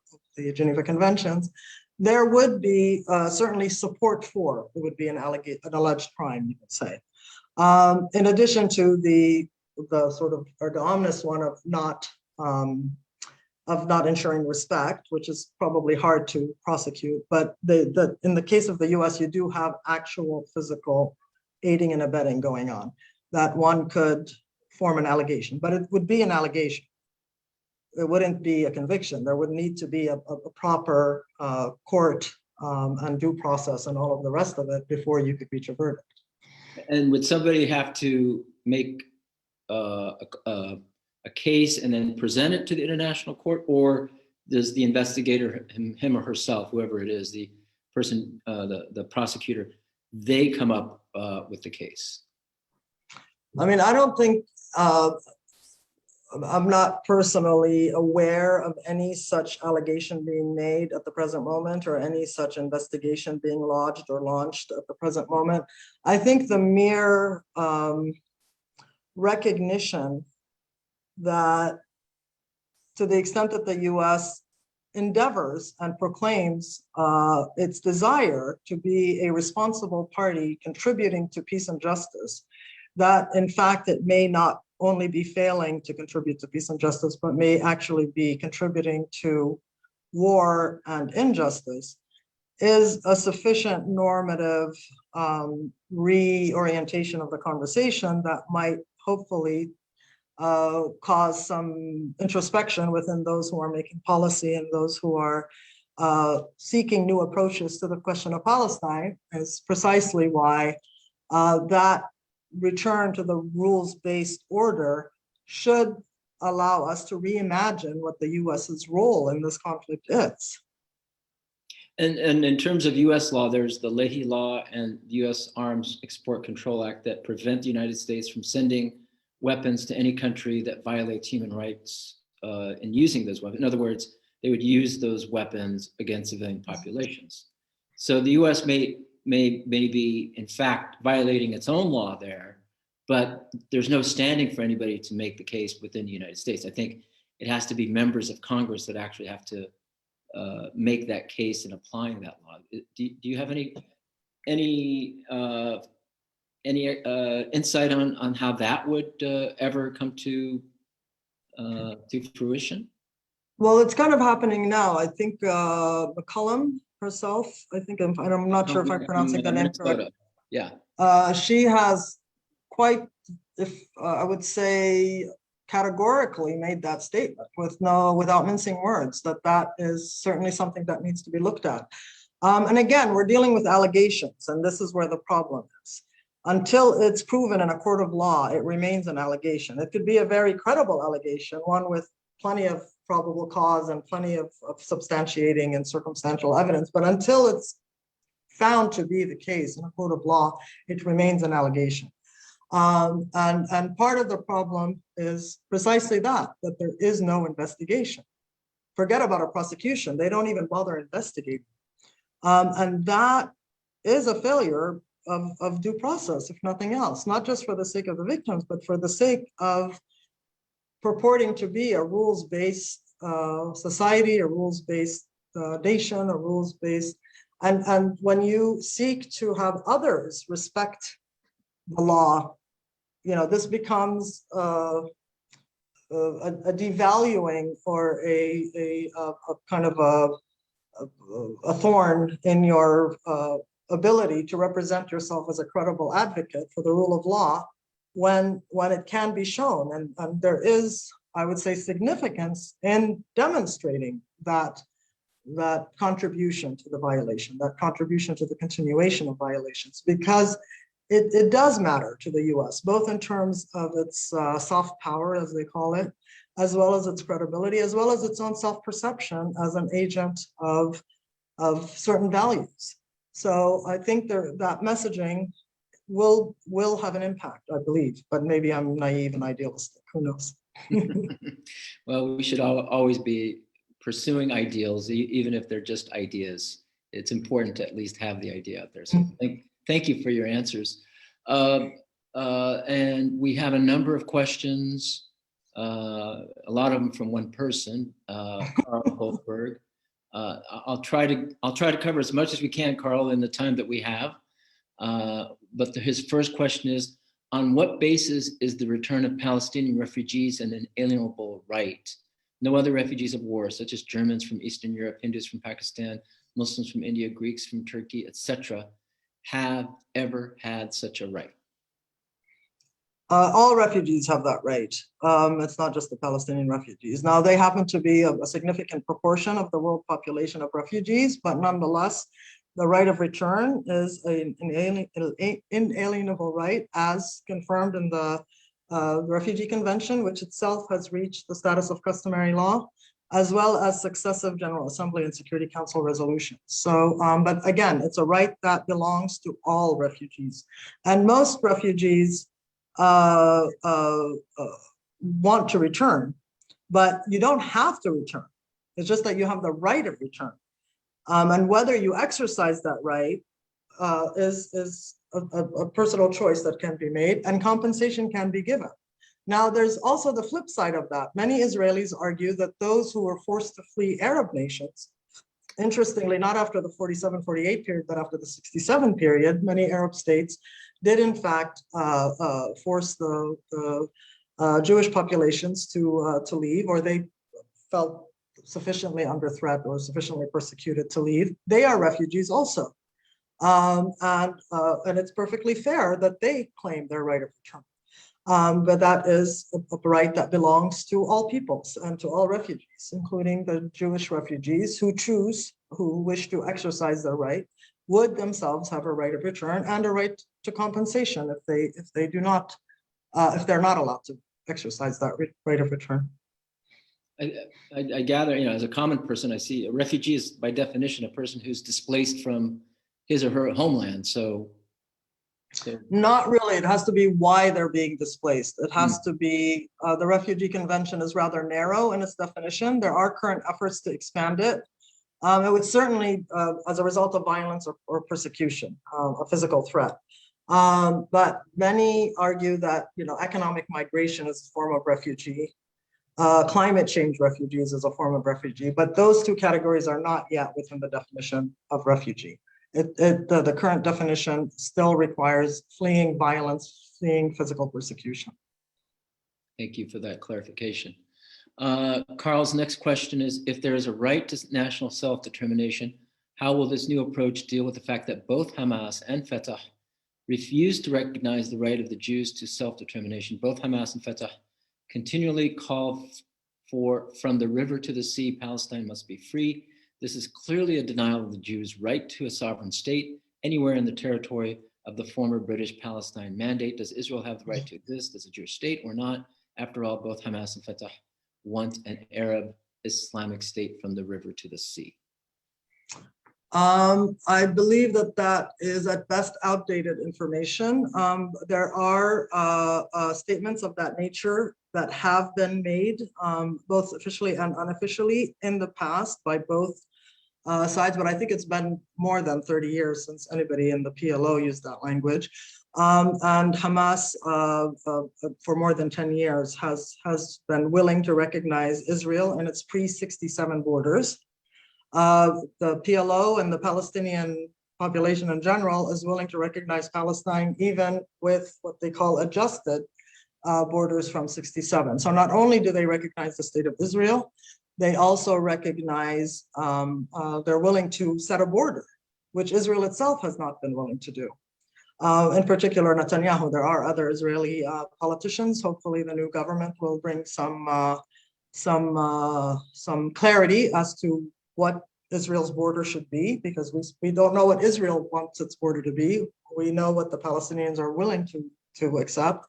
Geneva Conventions. There would be certainly support for, it would be an alleged crime, you could say. In addition to the sort of, or the ominous one of not ensuring respect, which is probably hard to prosecute. But in the case of the US, you do have actual physical aiding and abetting going on that one could form an allegation, but it would be an allegation. It wouldn't be a conviction. There would need to be a proper court and due process and all of the rest of it before you could reach a verdict. And would somebody have to make a case and then present it to the international court, or does the investigator, him or herself, whoever it is, the person, the prosecutor, they come up with the case? I mean, I don't think, I'm not personally aware of any such allegation being made at the present moment, or any such investigation being lodged or launched at the present moment. I think the mere recognition that, to the extent that the US endeavors and proclaims its desire to be a responsible party contributing to peace and justice, that in fact it may not only be failing to contribute to peace and justice, but may actually be contributing to war and injustice, is a sufficient normative reorientation of the conversation that might hopefully cause some introspection within those who are making policy and those who are seeking new approaches to the question of Palestine. Is precisely why that return to the rules-based order should allow us to reimagine what the US's role in this conflict is. And in terms of US law, there's the Leahy Law and the US Arms Export Control Act that prevent the United States from sending weapons to any country that violates human rights in using those weapons. In other words, they would use those weapons against civilian populations. So the US may be, in fact, violating its own law there, but there's no standing for anybody to make the case within the United States. I think it has to be members of Congress that actually have to make that case in applying that law. Do you have any insight on how that would ever come to fruition? Well, it's kind of happening now. I think McCollum herself, I think, I'm not sure if I'm pronouncing that name correctly. Yeah. She has quite, if I would say, categorically made that statement without mincing words, that is certainly something that needs to be looked at. And again, we're dealing with allegations, and this is where the problem is. Until it's proven in a court of law, it remains an allegation. It could be a very credible allegation, one with plenty of probable cause and plenty of substantiating and circumstantial evidence. But until it's found to be the case in a court of law, it remains an allegation. And part of the problem is precisely that there is no investigation. Forget about a prosecution. They don't even bother investigating. And that is a failure of due process, if nothing else, not just for the sake of the victims, but for the sake of purporting to be a rules-based society, a rules-based nation, a rules-based, and when you seek to have others respect the law, this becomes a devaluing or a kind of a thorn in your ability to represent yourself as a credible advocate for the rule of law when it can be shown. And there is, I would say, significance in demonstrating that contribution to the violation, that contribution to the continuation of violations, because it does matter to the US, both in terms of its soft power, as they call it, as well as its credibility, as well as its own self-perception as an agent of certain values. So I think that messaging will have an impact, I believe, but maybe I'm naive and idealistic, who knows? Well, we should always be pursuing ideals, even if they're just ideas. It's important to at least have the idea out there. So thank you for your answers. And we have a number of questions, a lot of them from one person, Carl Holberg. I'll try to cover as much as we can, Carl, in the time that we have. But his first question is, on what basis is the return of Palestinian refugees an inalienable right? No other refugees of war, such as Germans from Eastern Europe, Hindus from Pakistan, Muslims from India, Greeks from Turkey, etc., have ever had such a right? All refugees have that right. It's not just the Palestinian refugees. Now, they happen to be a significant proportion of the world population of refugees, but nonetheless, the right of return is an inalienable right, as confirmed in the Refugee Convention, which itself has reached the status of customary law, as well as successive General Assembly and Security Council resolutions. So, but again, it's a right that belongs to all refugees. And most refugees want to return, but you don't have to return. It's just that you have the right of return. And whether you exercise that right is a personal choice that can be made, and compensation can be given. Now, there's also the flip side of that. Many Israelis argue that those who were forced to flee Arab nations, interestingly, not after the 47-48 period, but after the 67 period, many Arab states did in fact force the Jewish populations to leave, or they felt sufficiently under threat or sufficiently persecuted to leave. They are refugees also. And it's perfectly fair that they claim their right of return. But that is a right that belongs to all peoples and to all refugees, including the Jewish refugees who wish to exercise their right, would themselves have a right of return and a right to compensation if they do not, if they're not allowed to exercise that right of return. I gather, as a common person, I see a refugee is by definition a person who's displaced from his or her homeland. So not really. It has to be why they're being displaced. It has to be, the Refugee Convention is rather narrow in its definition. There are current efforts to expand it. It would certainly, as a result of violence or persecution, a physical threat. But many argue that, economic migration is a form of refugee. Climate change refugees is a form of refugee, but those two categories are not yet within the definition of refugee. The current definition still requires fleeing violence, fleeing physical persecution. Thank you for that clarification. Carl's next question is, if there is a right to national self-determination, how will this new approach deal with the fact that both Hamas and Fatah refuse to recognize the right of the Jews to self-determination? Both Hamas and Fatah continually call for, from the river to the sea, Palestine must be free. This is clearly a denial of the Jews' right to a sovereign state anywhere in the territory of the former British Palestine Mandate. Does Israel have the right to exist as a Jewish state or not? After all, both Hamas and Fatah want an Arab Islamic state from the river to the sea. I believe that is at best outdated information. There are statements of that nature that have been made, both officially and unofficially in the past by both sides, but I think it's been more than 30 years since anybody in the PLO used that language. And Hamas, for more than 10 years, has been willing to recognize Israel and its pre-67 borders. The PLO and the Palestinian population in general is willing to recognize Palestine even with what they call adjusted borders from 67. So not only do they recognize the state of Israel, they also recognize they're willing to set a border, which Israel itself has not been willing to do. In particular, Netanyahu. There are other Israeli politicians. Hopefully, the new government will bring some clarity as to what Israel's border should be, because we don't know what Israel wants its border to be. We know what the Palestinians are willing to accept.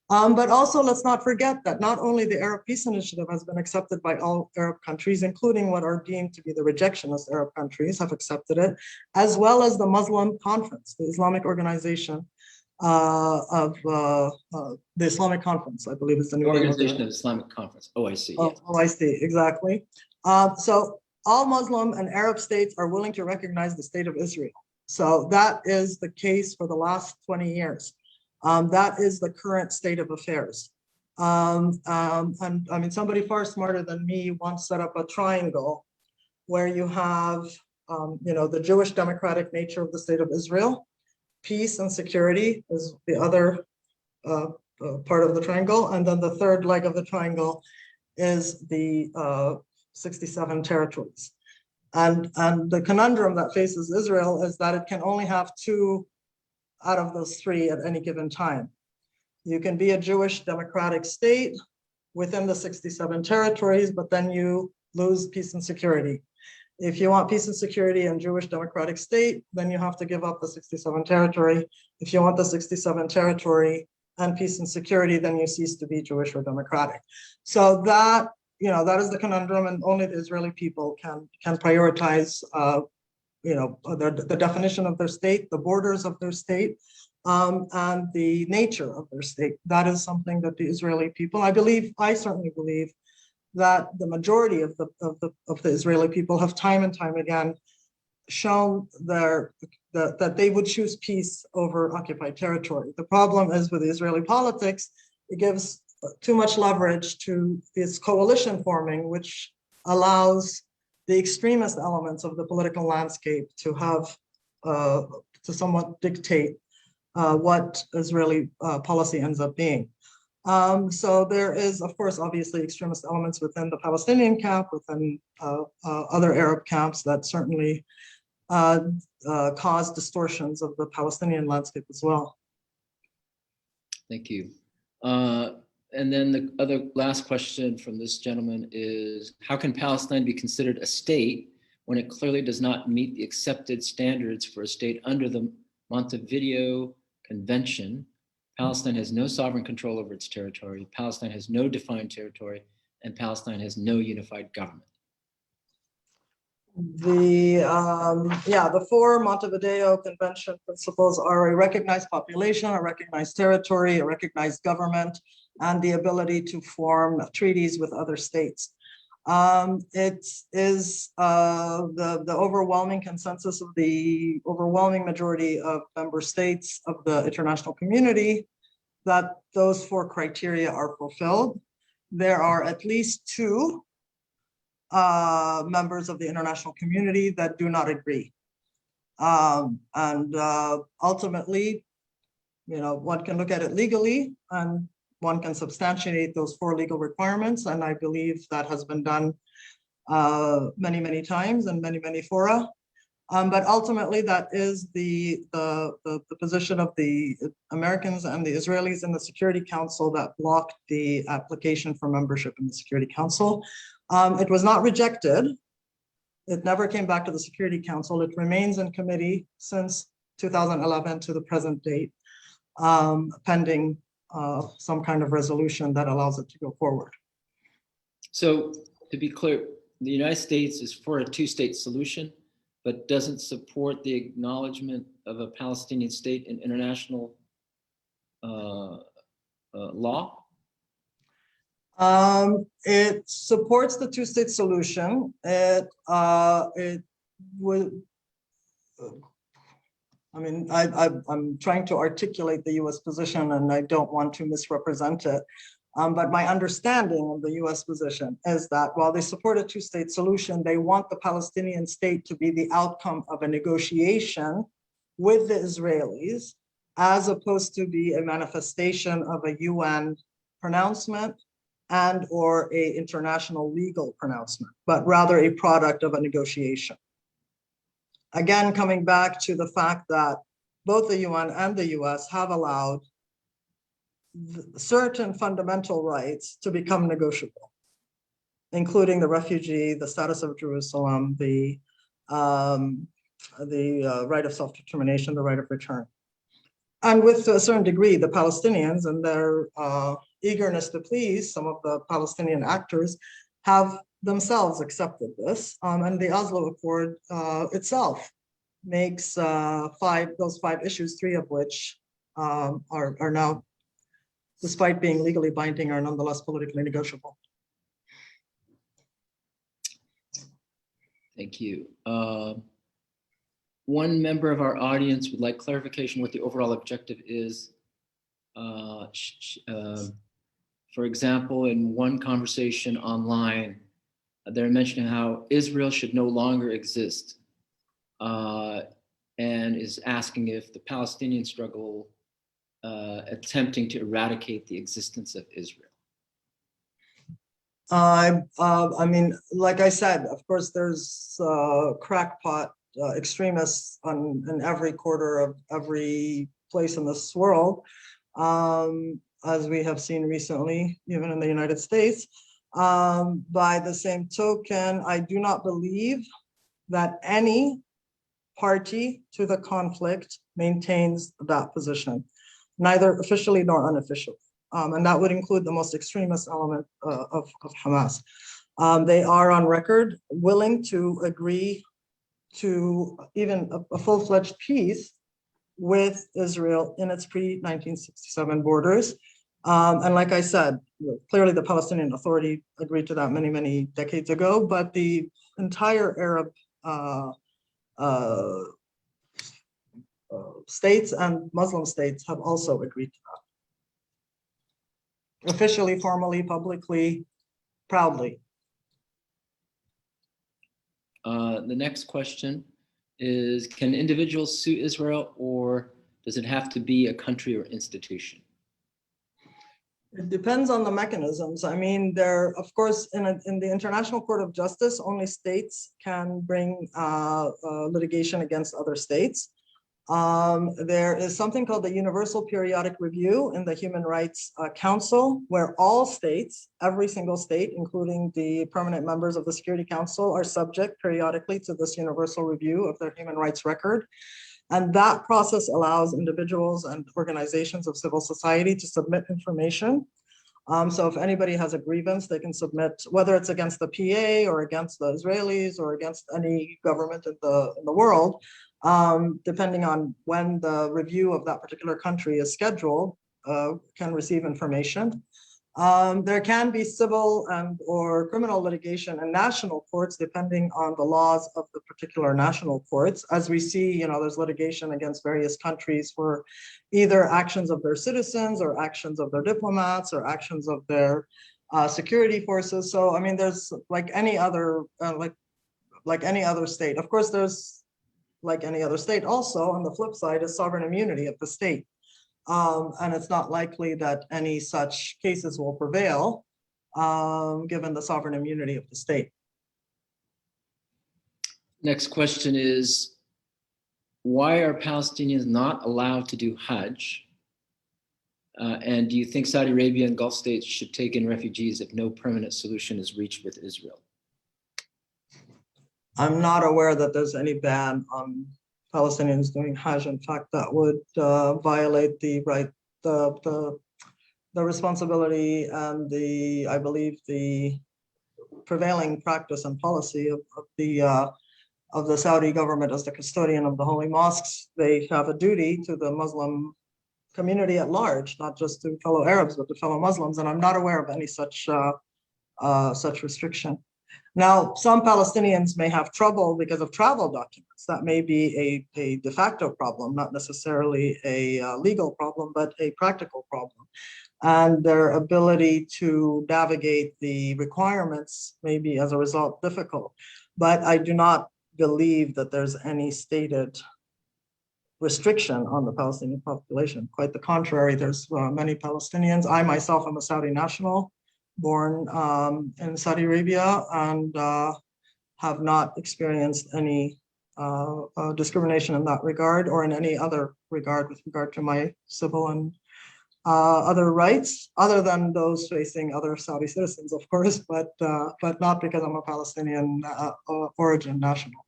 But also, let's not forget that not only the Arab Peace Initiative has been accepted by all Arab countries, including what are deemed to be the rejectionist Arab countries have accepted it, as well as the Muslim Conference, the Islamic organization of the Islamic Conference, I believe is the new Organization of Islamic Conference, OIC. Oh, yes. OIC, exactly. So all Muslim and Arab states are willing to recognize the state of Israel. So that is the case for the last 20 years. That is the current state of affairs. And I mean, somebody far smarter than me once set up a triangle where you have, the Jewish democratic nature of the state of Israel, peace and security is the other part of the triangle. And then the third leg of the triangle is the 67 territories. And the conundrum that faces Israel is that it can only have two out of those three at any given time. You can be a Jewish democratic state within the 67 territories, but then you lose peace and security. If you want peace and security and Jewish democratic state, then you have to give up the 67 territory. If you want the 67 territory and peace and security, then you cease to be Jewish or democratic. So that, that is the conundrum, and only the Israeli people can prioritize the definition of their state, the borders of their state, and the nature of their state. That is something that the Israeli people, I certainly believe, that the majority of the Israeli people have time and time again shown that they would choose peace over occupied territory. The problem is with Israeli politics, it gives too much leverage to this coalition forming, which allows the extremist elements of the political landscape to have to somewhat dictate what Israeli policy ends up being. So there is, of course, obviously extremist elements within the Palestinian camp, within other Arab camps that certainly cause distortions of the Palestinian landscape as well. Thank you. And then the other last question from this gentleman is, how can Palestine be considered a state when it clearly does not meet the accepted standards for a state under the Montevideo Convention? Palestine has no sovereign control over its territory. Palestine has no defined territory, and Palestine has no unified government. The four Montevideo Convention principles are a recognized population, a recognized territory, a recognized government, and the ability to form treaties with other states. It is the overwhelming consensus of the overwhelming majority of member states of the international community that those four criteria are fulfilled. there are at least two members of the international community that do not agree. Ultimately, one can look at it legally and one can substantiate those four legal requirements. And I believe that has been done many, many times and many, many fora. But ultimately, that is the position of the Americans and the Israelis in the Security Council that blocked the application for membership in the Security Council. It was not rejected. It never came back to the Security Council. It remains in committee since 2011 to the present date, pending some kind of resolution that allows it to go forward. So to be clear, the United States is for a two-state solution, but doesn't support the acknowledgement of a Palestinian state in international law? It supports the two-state solution. It would, I'm trying to articulate the US position and I don't want to misrepresent it. But my understanding of the US position is that while they support a two-state solution, they want the Palestinian state to be the outcome of a negotiation with the Israelis, as opposed to be a manifestation of a UN pronouncement and or a international legal pronouncement, but rather a product of a negotiation. Again, coming back to the fact that both the UN and the US have allowed certain fundamental rights to become negotiable, including the refugee, the status of Jerusalem, the right of self-determination, the right of return. And with to a certain degree, the Palestinians and their eagerness to please some of the Palestinian actors have themselves accepted this. And the Oslo Accord itself makes those five issues, three of which are now, despite being legally binding, are nonetheless politically negotiable. Thank you. One member of our audience would like clarification what the overall objective is. For example, in one conversation online, they're mentioning how Israel should no longer exist, and is asking if the Palestinian struggle attempting to eradicate the existence of Israel. I mean, like I said, of course, there's crackpot extremists in every quarter of every place in this world, as we have seen recently, even in the United States. By the same token, I do not believe that any party to the conflict maintains that position, neither officially nor unofficially. And that would include the most extremist element of Hamas. They are on record willing to agree to even a full-fledged peace with Israel in its pre-1967 borders. And like I said, clearly the Palestinian Authority agreed to that many, many decades ago, but the entire Arab states and Muslim states have also agreed to that. Officially, formally, publicly, proudly. The next question is, can individuals sue Israel, or does it have to be a country or institution? It depends on the mechanisms. I mean, of course, in the International Court of Justice, only states can bring litigation against other states. There is something called the Universal Periodic Review in the Human Rights Council, where all states, every single state, including the permanent members of the Security Council, are subject periodically to this universal review of their human rights record. And that process allows individuals and organizations of civil society to submit information. So if anybody has a grievance, they can submit, whether it's against the PA or against the Israelis or against any government in the world, depending on when the review of that particular country is scheduled, can receive information. There can be civil and or criminal litigation in national courts, depending on the laws of the particular national courts. As we see, there's litigation against various countries for either actions of their citizens or actions of their diplomats or actions of their security forces. So I mean, there's like any other like any other state. Of course, there's like any other state. Also, on the flip side, is sovereign immunity of the state, and it's not likely that any such cases will prevail, given the sovereign immunity of the state. Next question is, why are Palestinians not allowed to do Hajj? And do you think Saudi Arabia and Gulf states should take in refugees if no permanent solution is reached with Israel? I'm not aware that there's any ban on Palestinians doing Hajj. In fact, that would violate the right, the responsibility and the, I believe, the prevailing practice and policy of the Saudi government as the custodian of the holy mosques. They have a duty to the Muslim community at large, not just to fellow Arabs, but to fellow Muslims. And I'm not aware of any such restriction. Now, some Palestinians may have trouble because of travel documents. That may be a de facto problem, not necessarily a legal problem, but a practical problem. And their ability to navigate the requirements may be, as a result, difficult. But I do not believe that there's any stated restriction on the Palestinian population. Quite the contrary, there's many Palestinians. I myself am a Saudi national, born in Saudi Arabia, and have not experienced any discrimination in that regard or in any other regard with regard to my civil and other rights, other than those facing other Saudi citizens, of course, but not because I'm a Palestinian origin national.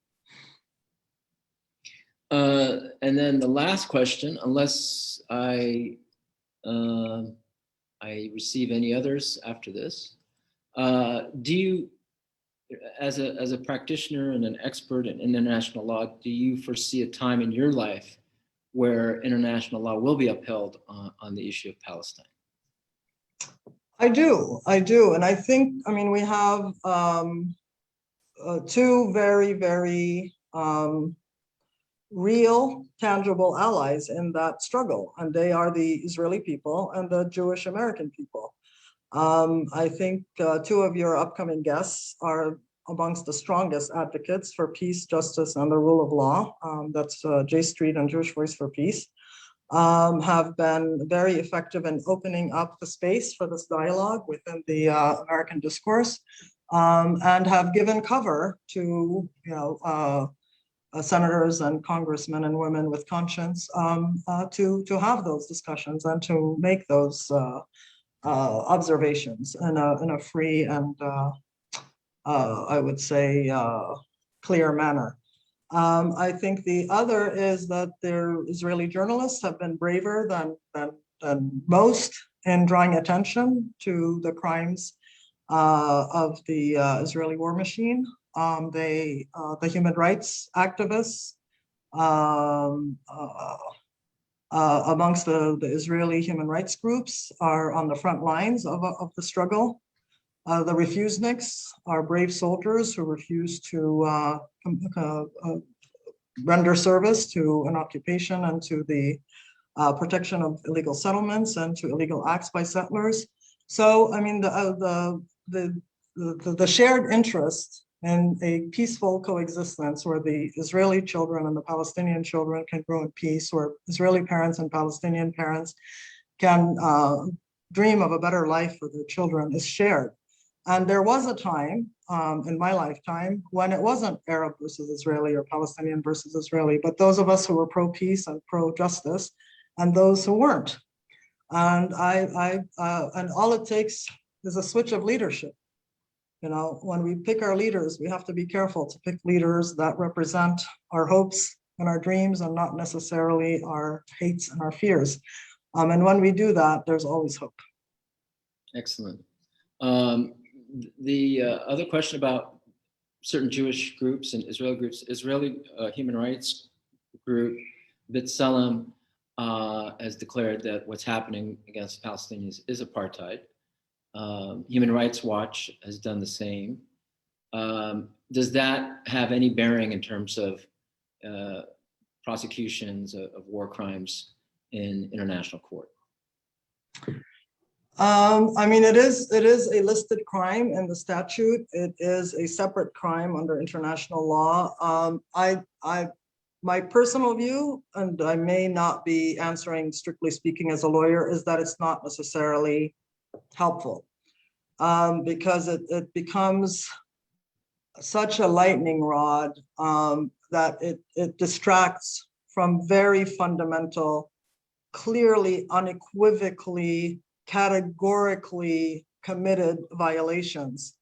And then the last question, unless I receive any others after this, do you, as a practitioner and an expert in international law, do you foresee a time in your life where international law will be upheld on the issue of Palestine? I do, and I think, I mean, we have two very, very real, tangible allies in that struggle, and they are the Israeli people and the Jewish American people. I think two of your upcoming guests are amongst the strongest advocates for peace, justice, and the rule of law. That's J Street and Jewish Voice for Peace, have been very effective in opening up the space for this dialogue within the American discourse, and have given cover to, senators and congressmen and women with conscience to have those discussions and to make those observations in a free and I would say clear manner. I think the other is that the Israeli journalists have been braver than most in drawing attention to the crimes of the Israeli war machine. The human rights activists amongst the Israeli human rights groups are on the front lines of the struggle. The refuseniks are brave soldiers who refuse to render service to an occupation and to the protection of illegal settlements and to illegal acts by settlers. So, I mean, the shared interest in a peaceful coexistence where the Israeli children and the Palestinian children can grow in peace, where Israeli parents and Palestinian parents can dream of a better life for their children is shared. And there was a time in my lifetime when it wasn't Arab versus Israeli or Palestinian versus Israeli, but those of us who were pro-peace and pro-justice and those who weren't. And and all it takes is a switch of leadership. When we pick our leaders, we have to be careful to pick leaders that represent our hopes and our dreams and not necessarily our hates and our fears. And when we do that, there's always hope. Excellent. The other question about certain Jewish groups and Israeli groups, Israeli human rights group B'Tselem has declared that what's happening against Palestinians is apartheid. Human Rights Watch has done the same. Does that have any bearing in terms of prosecutions of war crimes in international court? I mean, it is a listed crime in the statute. It is a separate crime under international law. My personal view, and I may not be answering strictly speaking as a lawyer, is that it's not necessarily helpful, because it becomes such a lightning rod, that it distracts from very fundamental, clearly, unequivocally, categorically committed violations.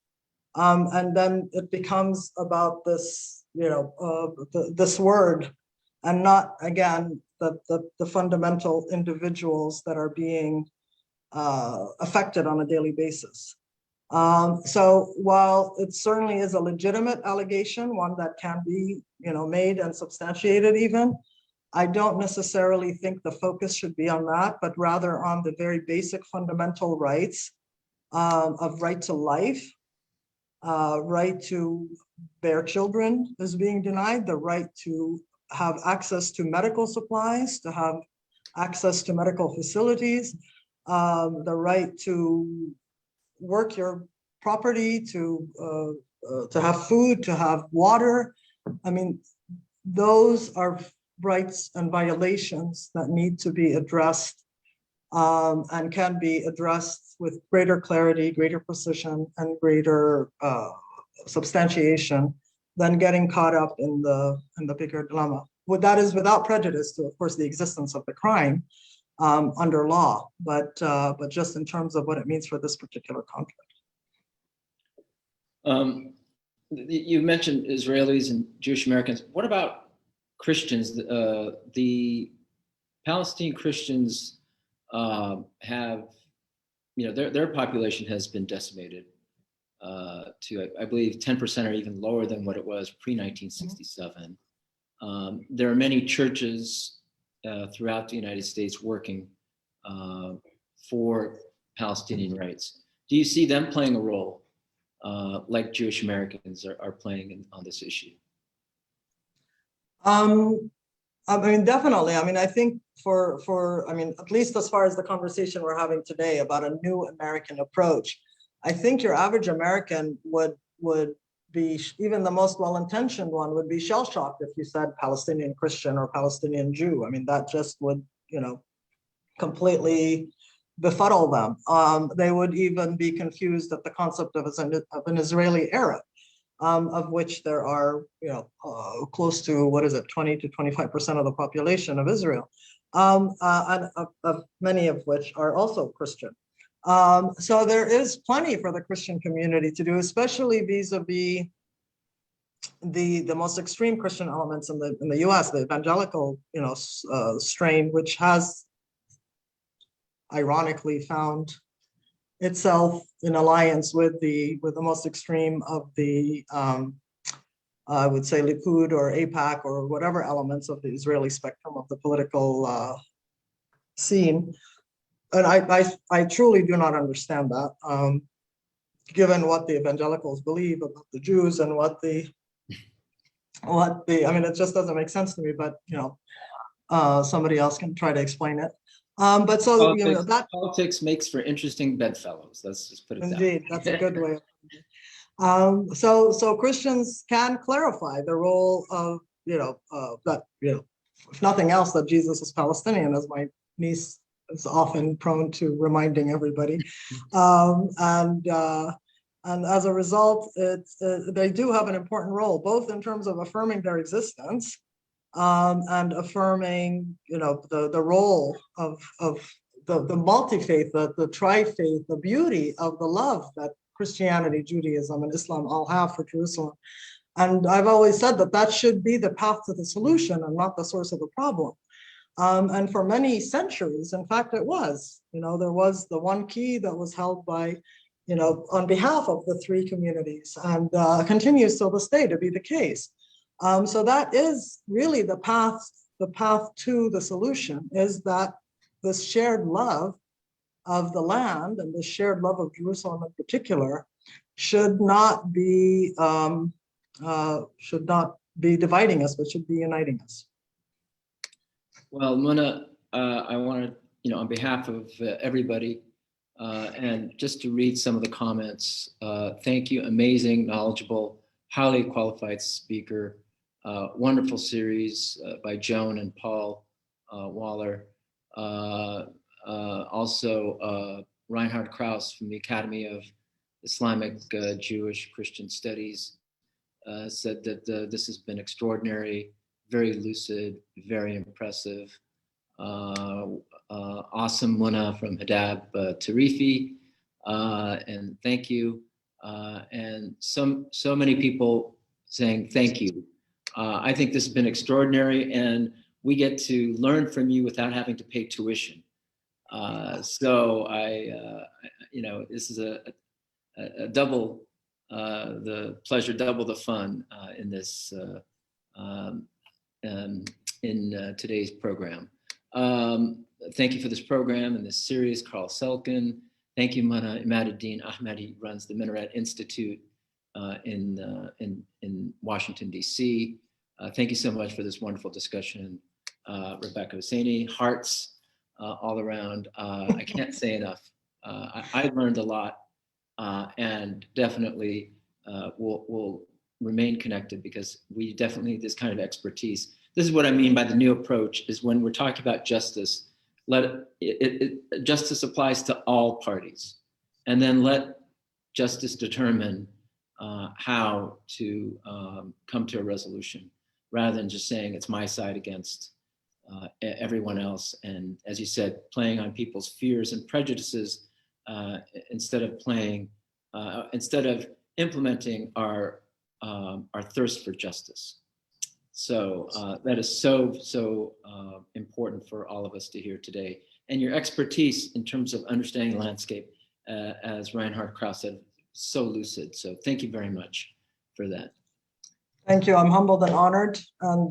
And then it becomes about this, this word, and not, again, the fundamental individuals that are being affected on a daily basis. So while it certainly is a legitimate allegation, one that can be, made and substantiated even, I don't necessarily think the focus should be on that, but rather on the very basic fundamental rights, of right to life, right to bear children is being denied, the right to have access to medical supplies, to have access to medical facilities, the right to work your property, to have food, to have water. I mean, those are rights and violations that need to be addressed, and can be addressed with greater clarity, greater precision, and greater substantiation than getting caught up in the bigger dilemma. That is without prejudice to, of course, the existence of the crime under law, but just in terms of what it means for this particular conflict. You mentioned Israelis and Jewish Americans. What about Christians? The Palestinian Christians have, their population has been decimated to, I believe, 10% or even lower than what it was pre-1967. There are many churches throughout the United States working for Palestinian rights. Do you see them playing a role like Jewish Americans are playing on this issue? I mean, definitely. I mean, I think I mean, at least as far as the conversation we're having today about a new American approach, I think your average American would be, even the most well-intentioned one, would be shell-shocked if you said Palestinian Christian or Palestinian Jew. I mean, that just would, completely befuddle them. They would even be confused at the concept of an Israeli Arab, of which there are, close to, 20 to 25% of the population of Israel, and of many of which are also Christian. So there is plenty for the Christian community to do, especially vis-a-vis the most extreme Christian elements in the U.S., the evangelical, strain, which has ironically found itself in alliance with the most extreme of the, I would say, Likud or AIPAC or whatever elements of the Israeli spectrum of the political scene. And I truly do not understand that, given what the evangelicals believe about the Jews and I mean, it just doesn't make sense to me, but, somebody else can try to explain it. But so, politics makes for interesting bedfellows. Let's just put it that way. Indeed, that's a good way. So Christians can clarify the role of, that, if nothing else, that Jesus is Palestinian, as my niece is often prone to reminding everybody. And as a result, they do have an important role, both in terms of affirming their existence, and affirming, the role of the multi-faith, the tri-faith, the beauty of the love that Christianity, Judaism, and Islam all have for Jerusalem. And I've always said that should be the path to the solution and not the source of the problem. And for many centuries, in fact, it was. There was the one key that was held by, on behalf of the three communities, and continues till this day to be the case. So that is really the path to the solution, is that this shared love of the land and the shared love of Jerusalem in particular should not be dividing us, but should be uniting us. Well, Muna, I want to, on behalf of everybody, And just to read some of the comments, thank you, amazing, knowledgeable, highly qualified speaker, wonderful series by Joan and Paul Waller. Also, Reinhard Krauss from the Academy of Islamic Jewish Christian Studies said that this has been extraordinary, very lucid, very impressive. Awesome Muna from Hadab Tarifi, and thank you. And so many people saying thank you. I think this has been extraordinary, and we get to learn from you without having to pay tuition. So this is a double the pleasure, double the fun in this in today's program. Thank you for this program and this series, Carl Selkin. Thank you, Imaduddin Ahmadi, runs the Minaret Institute in Washington, D.C. Thank you so much for this wonderful discussion. Rebecca Hosseini, hearts all around. I can't say enough. I learned a lot, and definitely we'll remain connected because we definitely need this kind of expertise. This is what I mean by the new approach, is when we're talking about justice, justice applies to all parties, and then let justice determine how to come to a resolution, rather than just saying it's my side against everyone else. And as you said, playing on people's fears and prejudices instead of implementing our thirst for justice. So that is so important for all of us to hear today. And your expertise in terms of understanding the landscape, as Reinhard Krauss said, so lucid. So thank you very much for that. Thank you. I'm humbled and honored, and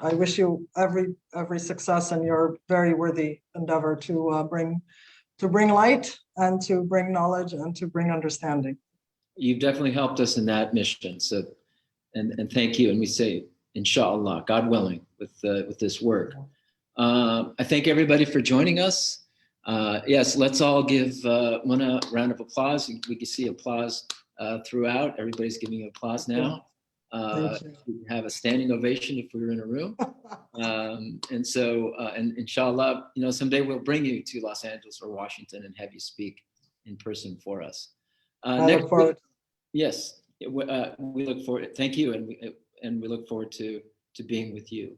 I wish you every success in your very worthy endeavor to bring light and to bring knowledge and to bring understanding. You've definitely helped us in that mission. So, and thank you. And we say, inshallah, God willing, with this work. I thank everybody for joining us. Yes, let's all give Muna a round of applause. We can see applause throughout. Everybody's giving you applause now. We have a standing ovation if we were in a room. And so, and inshallah, someday we'll bring you to Los Angeles or Washington and have you speak in person for us. Next week, yes, we look forward. Thank you, and we look forward to being with you.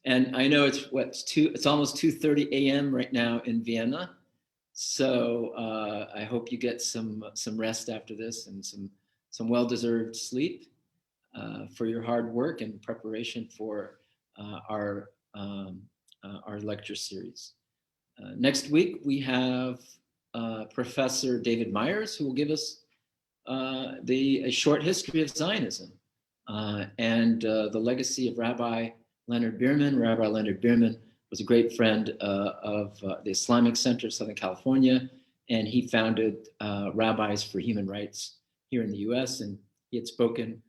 And I know it's almost 2:30 a.m. right now in Vienna. So I hope you get some rest after this and some well-deserved sleep for your hard work and preparation for our lecture series. Next week we have Professor David Myers, who will give us a short history of Zionism and the legacy of Rabbi Leonard Bierman. Rabbi Leonard Bierman was a great friend of the Islamic Center of Southern California, and he founded Rabbis for Human Rights here in the US, and he had spoken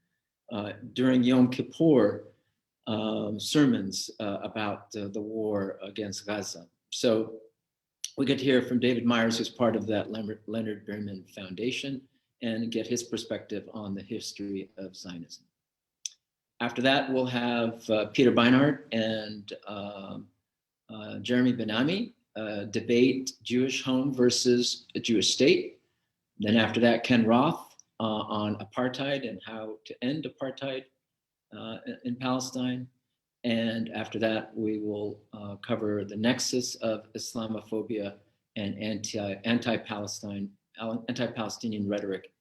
during Yom Kippur sermons about the war against Gaza. So we get to hear from David Myers, who's part of that Leonard Bierman Foundation, and get his perspective on the history of Zionism. After that, we'll have Peter Beinart and Jeremy Ben-Ami debate Jewish home versus a Jewish state. Then after that, Ken Roth on apartheid and how to end apartheid in Palestine. And after that, we will cover the nexus of Islamophobia and anti-Palestinian rhetoric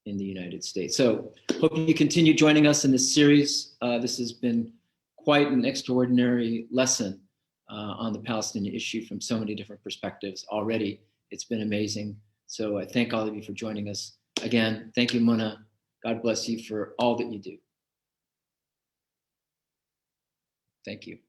in the United States. So hope you continue joining us in this series. This has been quite an extraordinary lesson on the Palestinian issue from so many different perspectives already. It's been amazing. So I thank all of you for joining us. Again, thank you, Muna. God bless you for all that you do. Thank you.